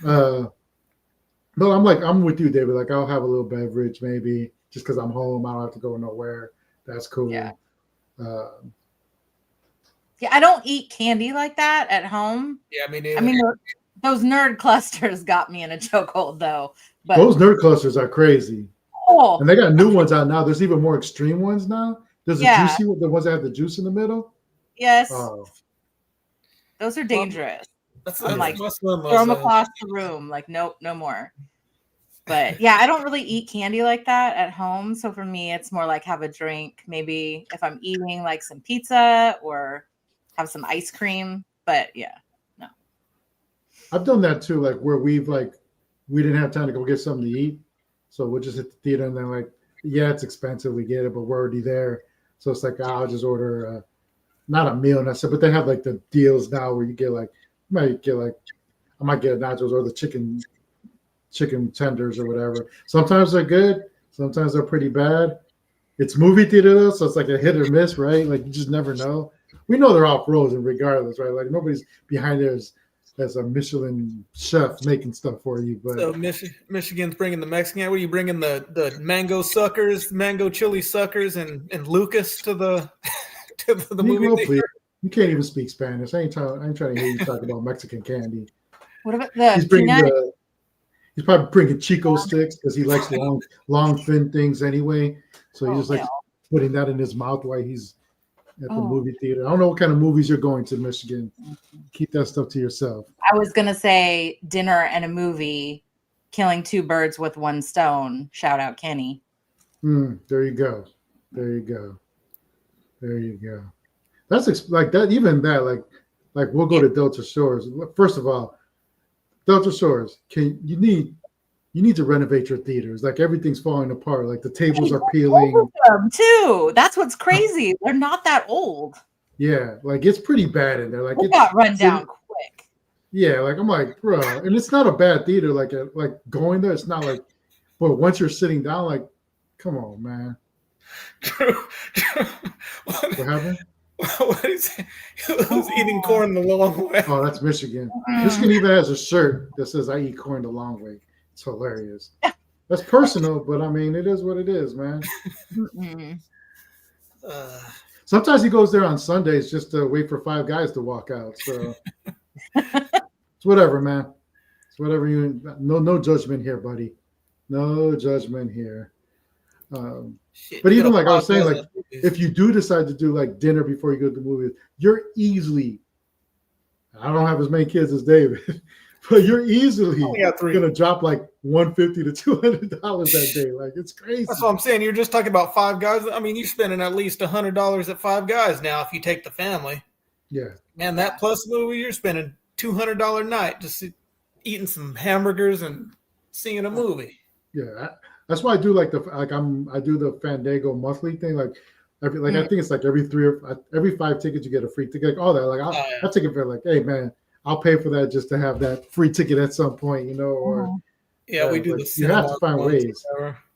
No, I'm with you, David. Like I'll have a little beverage maybe just because I'm home. I don't have to go nowhere. That's cool.
Yeah. Yeah, I don't eat candy like that at home.
Yeah, I mean,
those nerd clusters got me in a chokehold though. But
those nerd clusters are crazy.
Oh,
And they got new ones out now. There's even more extreme ones now. There's
Yeah.
the ones that have the juice in the middle.
yes,
Oh,
those are dangerous.
that's
I'm like,
my son
throw them
was,
across the room. Like, nope, no more. But yeah, I don't really eat candy like that at home. So for me, it's more like have a drink. Maybe if I'm eating like some pizza or have some ice cream. But yeah, no.
I've done that too. Like where we didn't have time to go get something to eat, so we'll just hit the theater and then like, yeah, it's expensive. We get it, but we're already there. So it's like I'll just order not a meal necessarily, but they have like the deals now where you get like I might get nachos or the chicken tenders or whatever. Sometimes they're good, sometimes they're pretty bad. It's movie theater though, so it's like a hit or miss, right? Like you just never know. We know they're all frozen regardless, right? Like nobody's behind there as a Michelin chef making stuff for you. But
so Michigan's bringing the Mexican. What are you bringing the mango suckers, mango chili suckers, and Lucas to the movie theater?
Please. You can't even speak Spanish. I ain't trying to hear you talk about Mexican candy.
What about the
He's probably bringing Chico sticks because he likes long, thin things anyway. So he's just like putting that in his mouth while he's at the movie theater. I don't know what kind of movies you're going to, Michigan. Keep that stuff to yourself.
I was gonna say dinner and a movie, killing two birds with one stone. Shout out Kenny.
There you go. There you go. There you go. That's like that. Even that, like we'll go to Delta Shores. First of all, Delta Shores, you need to renovate your theaters. Like everything's falling apart. Like the tables are peeling.
Them too. That's what's crazy. They're not that old.
Yeah, like it's pretty bad in there. Like it
got run down quick.
Yeah, like I'm like, bro, and it's not a bad theater. Like going there, it's not like, but once you're sitting down, like, come on, man. What happened?
What is it? Who's eating corn the long way?
Oh, that's Michigan. Michigan even has a shirt that says "I eat corn the long way." It's hilarious. That's personal, but I mean, it is what it is, man. Sometimes he goes there on Sundays just to wait for five guys to walk out. So it's whatever, man. It's whatever you. No judgment here, buddy. No judgment here. But even like I was saying, like if you do decide to do like dinner before you go to the movie, you're easily. I don't have as many kids as David, but you're easily gonna drop like $150 to $200 that day. Like it's crazy.
That's what I'm saying. You're just talking about Five Guys. I mean, you're spending at least $100 at Five Guys now if you take the family.
Yeah,
man, that plus movie, you're spending $200 night just eating some hamburgers and seeing a movie.
Yeah. That's why I do like I do the Fandango monthly thing. I think it's like every 5 tickets you get a free ticket, like all that. Like I'll take it for like, hey man, I'll pay for that just to have that free ticket at some point, or
we do
like,
the
you have to find ways.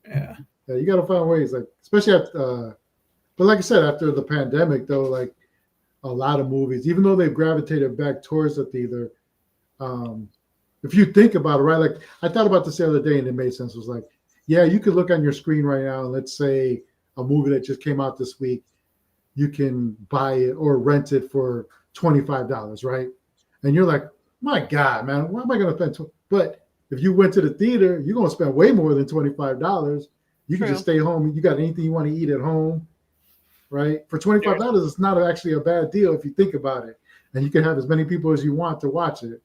Yeah, you got to find ways, like especially but like I said, after the pandemic though, like a lot of movies, even though they've gravitated back towards the theater, if you think about it, right? Like I thought about this the other day and it made sense. It was like, yeah, you could look on your screen right now and let's say a movie that just came out this week, you can buy it or rent it for $25, right? And you're like, my God, man, why am I going to spend? But if you went to the theater, you're going to spend way more than $25. You can just stay home. You got anything you want to eat at home, right? For $25, it's not actually a bad deal if you think about it. And you can have as many people as you want to watch it.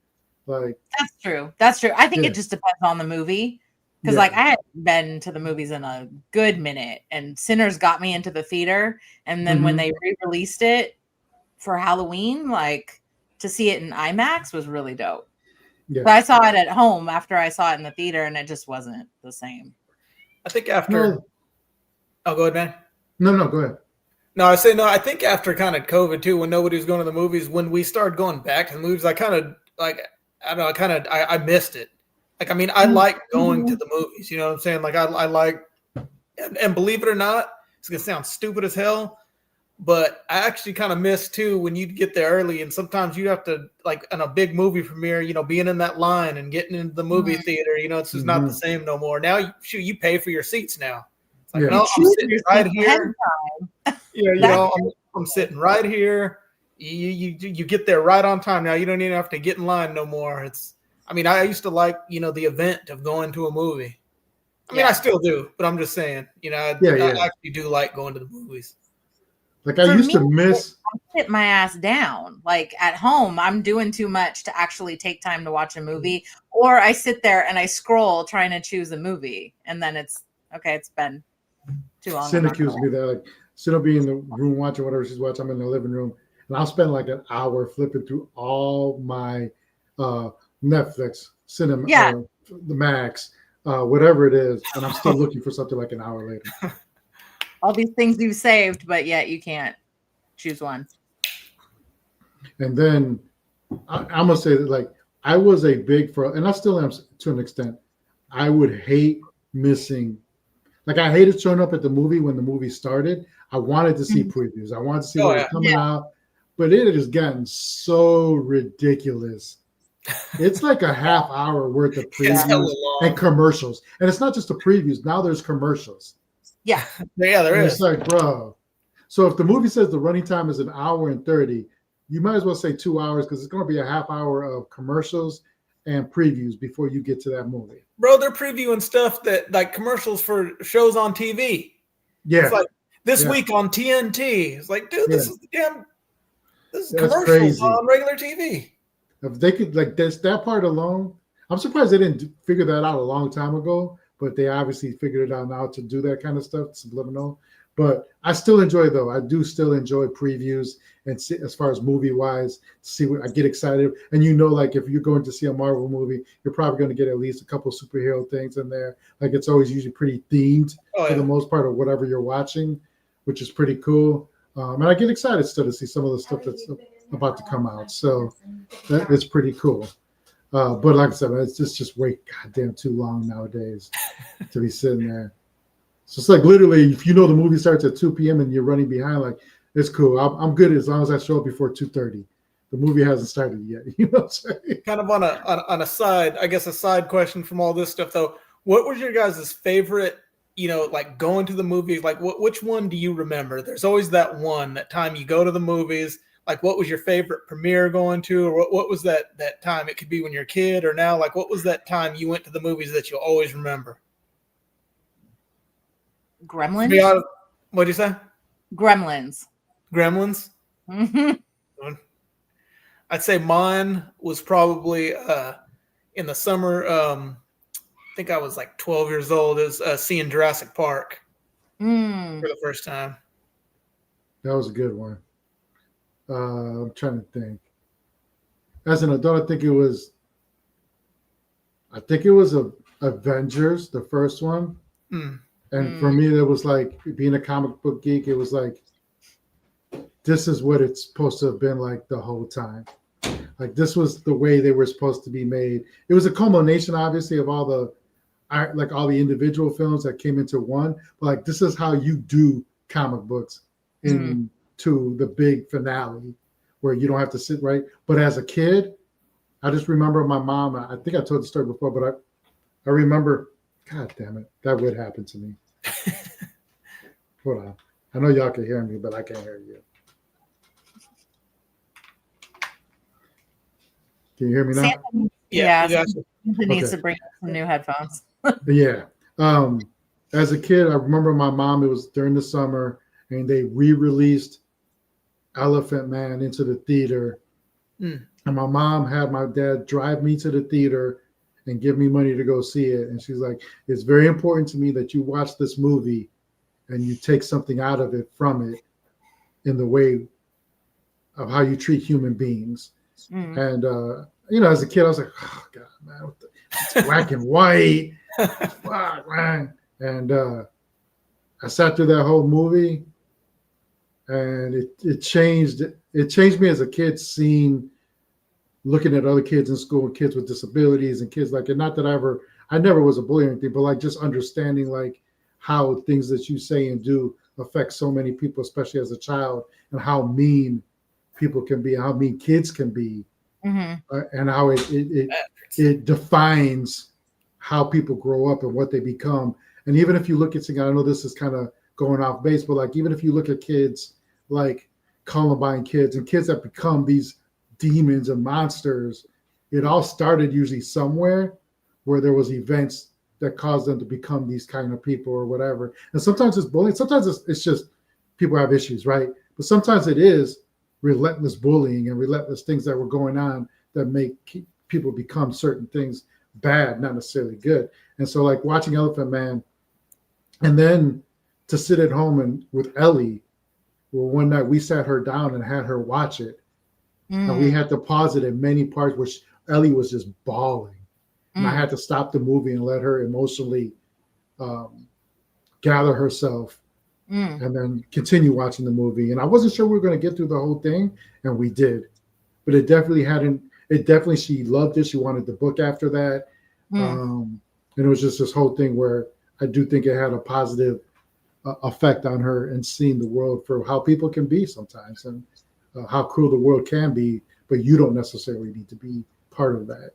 Like
that's true. That's true. I think it just depends on the movie. Because like I hadn't been to the movies in a good minute, and Sinners got me into the theater. And then when they re-released it for Halloween, like to see it in IMAX was really dope. Yeah. But I saw it at home after I saw it in the theater, and it just wasn't the same.
I think after. Oh, go ahead, man.
No, go ahead.
No, I say no. I think after kind of COVID too, when nobody was going to the movies, when we started going back to the movies, I kind of like I don't know, I missed it. Like I mean, I like going to the movies. You know what I'm saying? Like I like, and believe it or not, it's gonna sound stupid as hell, but I actually kind of miss too when you'd get there early, and sometimes you have to like in a big movie premiere, you know, being in that line and getting into the movie theater. You know, it's just not the same no more. Now, you pay for your seats now. It's like no, I'm sitting right here. Yeah, you know, I'm sitting right here. You get there right on time. Now you don't even have to get in line no more. I mean, I used to like, you know, the event of going to a movie. I mean, I still do, but I'm just saying, you know, I actually do like going to the movies.
Like I used to miss.
I sit my ass down. Like at home, I'm doing too much to actually take time to watch a movie, or I sit there and I scroll trying to choose a movie, and then it's been too long.
Sin accused me that like Sin will be in the room watching whatever she's watching. I'm in the living room, and I'll spend like an hour flipping through all my Netflix, cinema, the Max, whatever it is, and I'm still looking for something like an hour later.
All these things you've saved, but yet you can't choose one.
And then I'm gonna say that like I was a big and I still am to an extent. I would hate missing. Like I hated showing up at the movie when the movie started. I wanted to see previews. I wanted to see what was coming out, but it has gotten so ridiculous. It's like a half hour worth of previews and commercials, and it's not just the previews. Now there's commercials.
Yeah,
there is.
It's like, bro. So if the movie says the running time is 1 hour and 30, you might as well say 2 hours because it's going to be a half hour of commercials and previews before you get to that movie.
Bro, they're previewing stuff that like commercials for shows on TV.
Yeah.
It's like this week on TNT. It's like, dude, this is commercials crazy. On regular TV.
If they could like that part alone, I'm surprised they didn't figure that out a long time ago, but they obviously figured it out now to do that kind of stuff, subliminal. But I still enjoy though. I do still enjoy previews and see, as far as movie wise, see what I get excited. And you know, like if you're going to see a Marvel movie, you're probably going to get at least a couple of superhero things in there. Like it's always usually pretty themed for the most part of whatever you're watching, which is pretty cool. And I get excited still to see some of the stuff that's about to come out. So it's pretty cool. But like I said, it's just way goddamn too long nowadays to be sitting there. So it's like literally, if you know the movie starts at 2 p.m. and you're running behind, like it's cool. I'm good as long as I show up before 2:30. The movie hasn't started yet. You know what I'm saying?
Kind of on a side, I guess a side question from all this stuff though. What was your guys' favorite? You know, like going to the movies. Like which one do you remember? There's always that time you go to the movies. Like what was your favorite premiere going to, or what was that time? It could be when you're a kid or now. Like what was that time you went to the movies that you'll always remember?
Gremlins.
What'd you say?
Gremlins.
Mm-hmm. I'd say mine was probably in the summer. I think I was like 12 years old. Is seeing Jurassic Park for the first time.
That was a good one. I'm trying to think. As an adult, I think it was Avengers, the first one. And for me, it was like being a comic book geek. It was like, this is what it's supposed to have been like the whole time. Like this was the way they were supposed to be made. It was a culmination, obviously, of all the individual films that came into one. But like this is how you do comic books into the big finale, where you don't have to sit right. But as a kid, I just remember my mom. I think I told the story before, but I remember. God damn it. That would happen to me. Hold on. I know y'all can hear me, but I can't hear you. Can you hear me now?
Santa, Santa needs to bring some new headphones.
Yeah. As a kid, I remember my mom, it was during the summer, and they re-released Elephant Man into the theater. And my mom had my dad drive me to the theater and give me money to go see it. And she's like, it's very important to me that you watch this movie and you take something out of it from it in the way of how you treat human beings. And, you know, as a kid, I was like, oh, God, man, it's black and white. Fuck, man. And I sat through that whole movie. and it changed me as a kid, looking at other kids in school, and kids with disabilities and kids like, and not that I never was a bully or anything, but like just understanding like how things that you say and do affect so many people, especially as a child, and how mean people can be, how mean kids can be, and how it defines how people grow up and what they become. And even if you look at, I know this is kind of going off base, but like even if you look at kids like Columbine kids and kids that become these demons and monsters, it all started usually somewhere where there was events that caused them to become these kind of people or whatever. And sometimes it's bullying, sometimes it's just people have issues, right? But sometimes it is relentless bullying and relentless things that were going on that make people become certain things bad, not necessarily good. And so like watching Elephant Man, and then to sit at home and with Ellie, well, one night we sat her down and had her watch it. And we had to pause it in many parts, which Ellie was just bawling. And I had to stop the movie and let her emotionally gather herself and then continue watching the movie. And I wasn't sure we were going to get through the whole thing, and we did. But she loved it. She wanted the book after that. And it was just this whole thing where I do think it had a positive effect on her and seeing the world for how people can be sometimes, and how cruel the world can be, but you don't necessarily need to be part of that,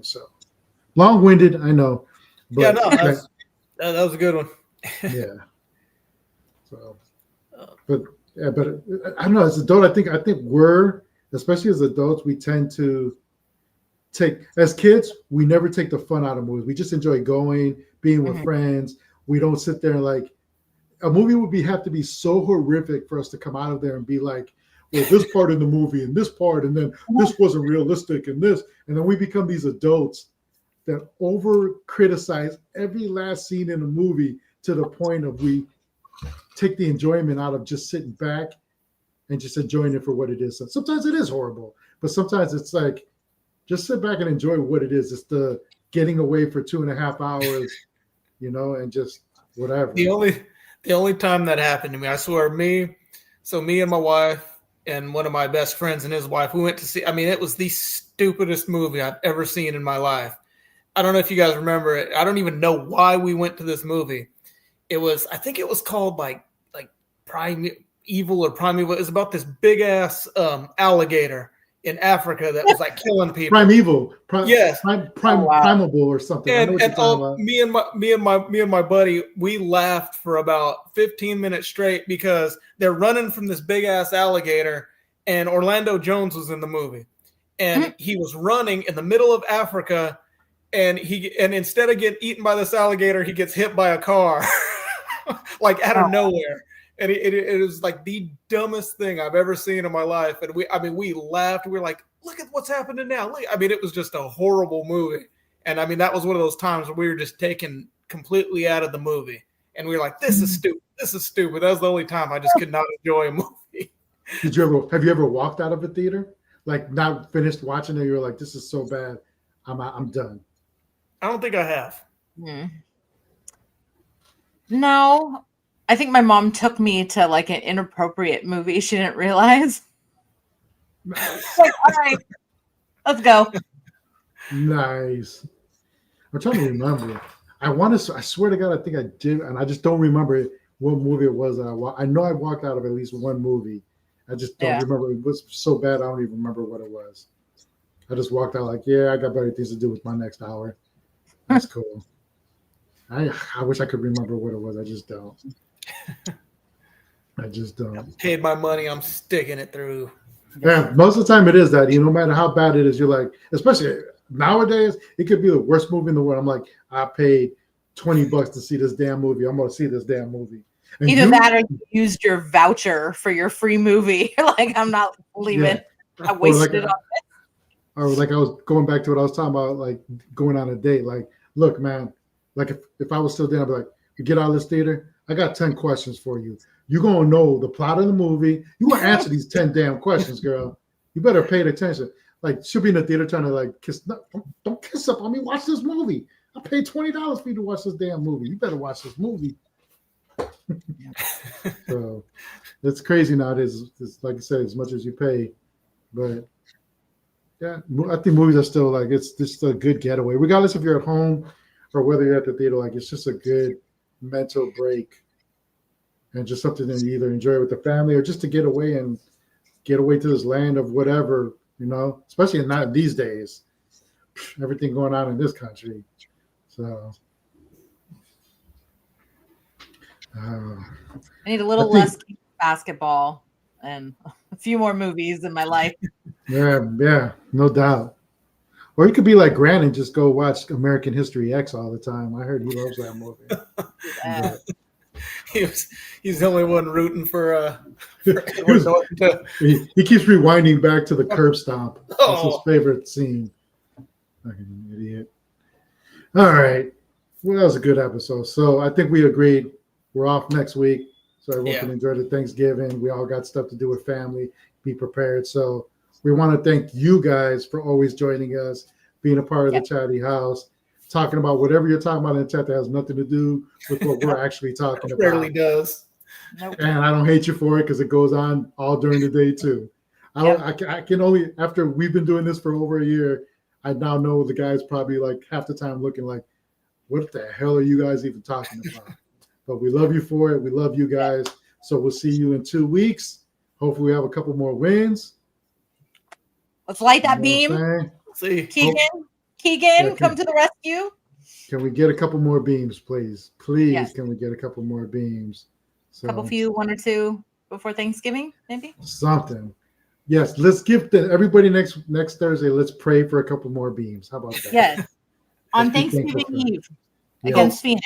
so long-winded, I know, but
yeah, no, that was a good one.
Yeah. So, but I don't know, as adult, I think we're, especially as adults, we tend to as kids, we never take the fun out of movies. We just enjoy going, being with friends. We don't sit there and like, a movie would have to be so horrific for us to come out of there and be like, well, this part in the movie and this part, and then this wasn't realistic and this, and then we become these adults that over criticize every last scene in a movie to the point of we take the enjoyment out of just sitting back and just enjoying it for what it is. So sometimes it is horrible, but sometimes it's like, just sit back and enjoy what it is. It's the getting away for 2.5 hours, and just whatever.
The only time that happened to me, I swear, me and my wife and one of my best friends and his wife, we went to see, it was the stupidest movie I've ever seen in my life. I don't know if you guys remember it. I don't even know why we went to this movie. I think it was called like Primeval or Primeval. It was about this big ass alligator in Africa that was like killing people.
Primeval.
Yes.
Primeval or something.
And me and my buddy, we laughed for about 15 minutes straight because they're running from this big ass alligator, and Orlando Jones was in the movie, and he was running in the middle of Africa, and instead of getting eaten by this alligator, he gets hit by a car, like out of nowhere. And it was like the dumbest thing I've ever seen in my life. And we laughed. We were like, look at what's happening now. It was just a horrible movie. And that was one of those times where we were just taken completely out of the movie. And we were like, this is stupid. This is stupid. That was the only time I just could not enjoy a movie.
Have you ever walked out of a theater? Like not finished watching it, you're like, this is so bad. I'm done.
I don't think I have.
No. I think my mom took me to like an inappropriate movie she didn't realize. Like, all right, let's go.
Nice. I'm trying to remember. I swear to God, I think I did, and I just don't remember what movie it was. I know I walked out of at least one movie. I just don't remember. It was so bad, I don't even remember what it was. I just walked out like, yeah, I got better things to do with my next hour. That's cool. I wish I could remember what it was. I just don't. I
paid my money. I'm sticking it through.
Yeah, most of the time it is that. No matter how bad it is, you're like, especially nowadays, it could be the worst movie in the world. I'm like, I paid $20 to see this damn movie. I'm going to see this damn movie. And
either that or you used your voucher for your free movie. You're like, I'm not leaving. I wasted it on it.
Or like I was going back to what I was talking about, like going on a date. Like, look, man, like if I was still there, I'd be like, you get out of this theater, I got 10 questions for you. You're going to know the plot of the movie. You want to answer these 10 damn questions, girl. You better pay attention. Like, she'll be in the theater trying to like kiss. No, don't kiss up on me. Watch this movie. I paid $20 for you to watch this damn movie. You better watch this movie. So it's crazy nowadays. It's like I said, as much as you pay, but yeah, I think movies are still like it's just a good getaway, regardless if you're at home or whether you're at the theater. Like it's just a good mental break and just something to either enjoy with the family or just to get away to this land of whatever, especially not these days. Everything going on in this country, so.
I need a little less basketball and a few more movies in my life.
Yeah, no doubt. Or you could be like Grant and just go watch American History X all the time. I heard he loves that movie.
He's the only one rooting for
he keeps rewinding back to the curb stomp. That's his favorite scene. Fucking idiot. All right. Well, that was a good episode. So I think we agreed we're off next week. So everyone can enjoy the Thanksgiving. We all got stuff to do with family. Be prepared. So we want to thank you guys for always joining us, being a part of the Chatty House, talking about whatever you're talking about in the chat that has nothing to do with what we're actually talking about.
Rarely does.
Nope.
And I don't hate you for it because it goes on all during the day too. I can only, after we've been doing this for over a year, I now know the guys probably like half the time looking like, what the hell are you guys even talking about? But we love you for it. We love you guys. So we'll see you in 2 weeks. Hopefully we have a couple more wins.
Let's light that beam.
See.
Keegan, come to the rescue.
Can we get a couple more beams, please? Please, can we get a couple more beams? So,
one or two before Thanksgiving, maybe?
Something. Yes, let's give everybody next Thursday, let's pray for a couple more beams. How about that?
Yes. On Thanksgiving Eve against Phoenix.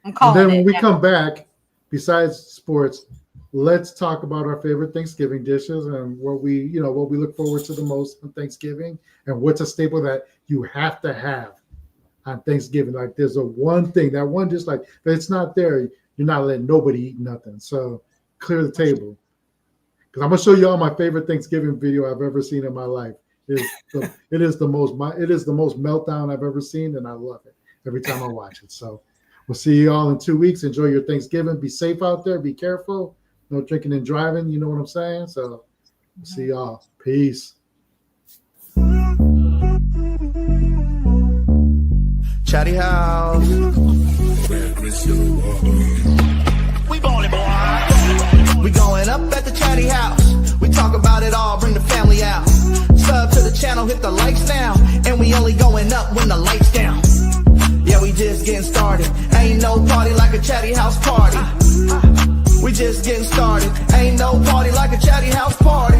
I'm calling
and then when we come back, besides sports, let's talk about our favorite Thanksgiving dishes and what we look forward to the most on Thanksgiving and what's a staple that you have to have on Thanksgiving. Like there's one thing, that one dish, like if it's not there, you're not letting nobody eat nothing. So clear the table. Because I'm gonna show you all my favorite Thanksgiving video I've ever seen in my life. It is the most meltdown I've ever seen, and I love it every time I watch it. So we'll see you all in 2 weeks. Enjoy your Thanksgiving. Be safe out there. Be careful. No drinking and driving. You know what I'm saying? So we'll see y'all. Peace.
Chatty House. We ballin', boy. We going up at the Chatty House. We talk about it all, bring the family out. Sub to the channel, hit the likes now. And we only going up when the lights down. Yeah, we just getting started. Ain't no party like a Chatty House party. We just getting started. Ain't no party like a Chatty House party.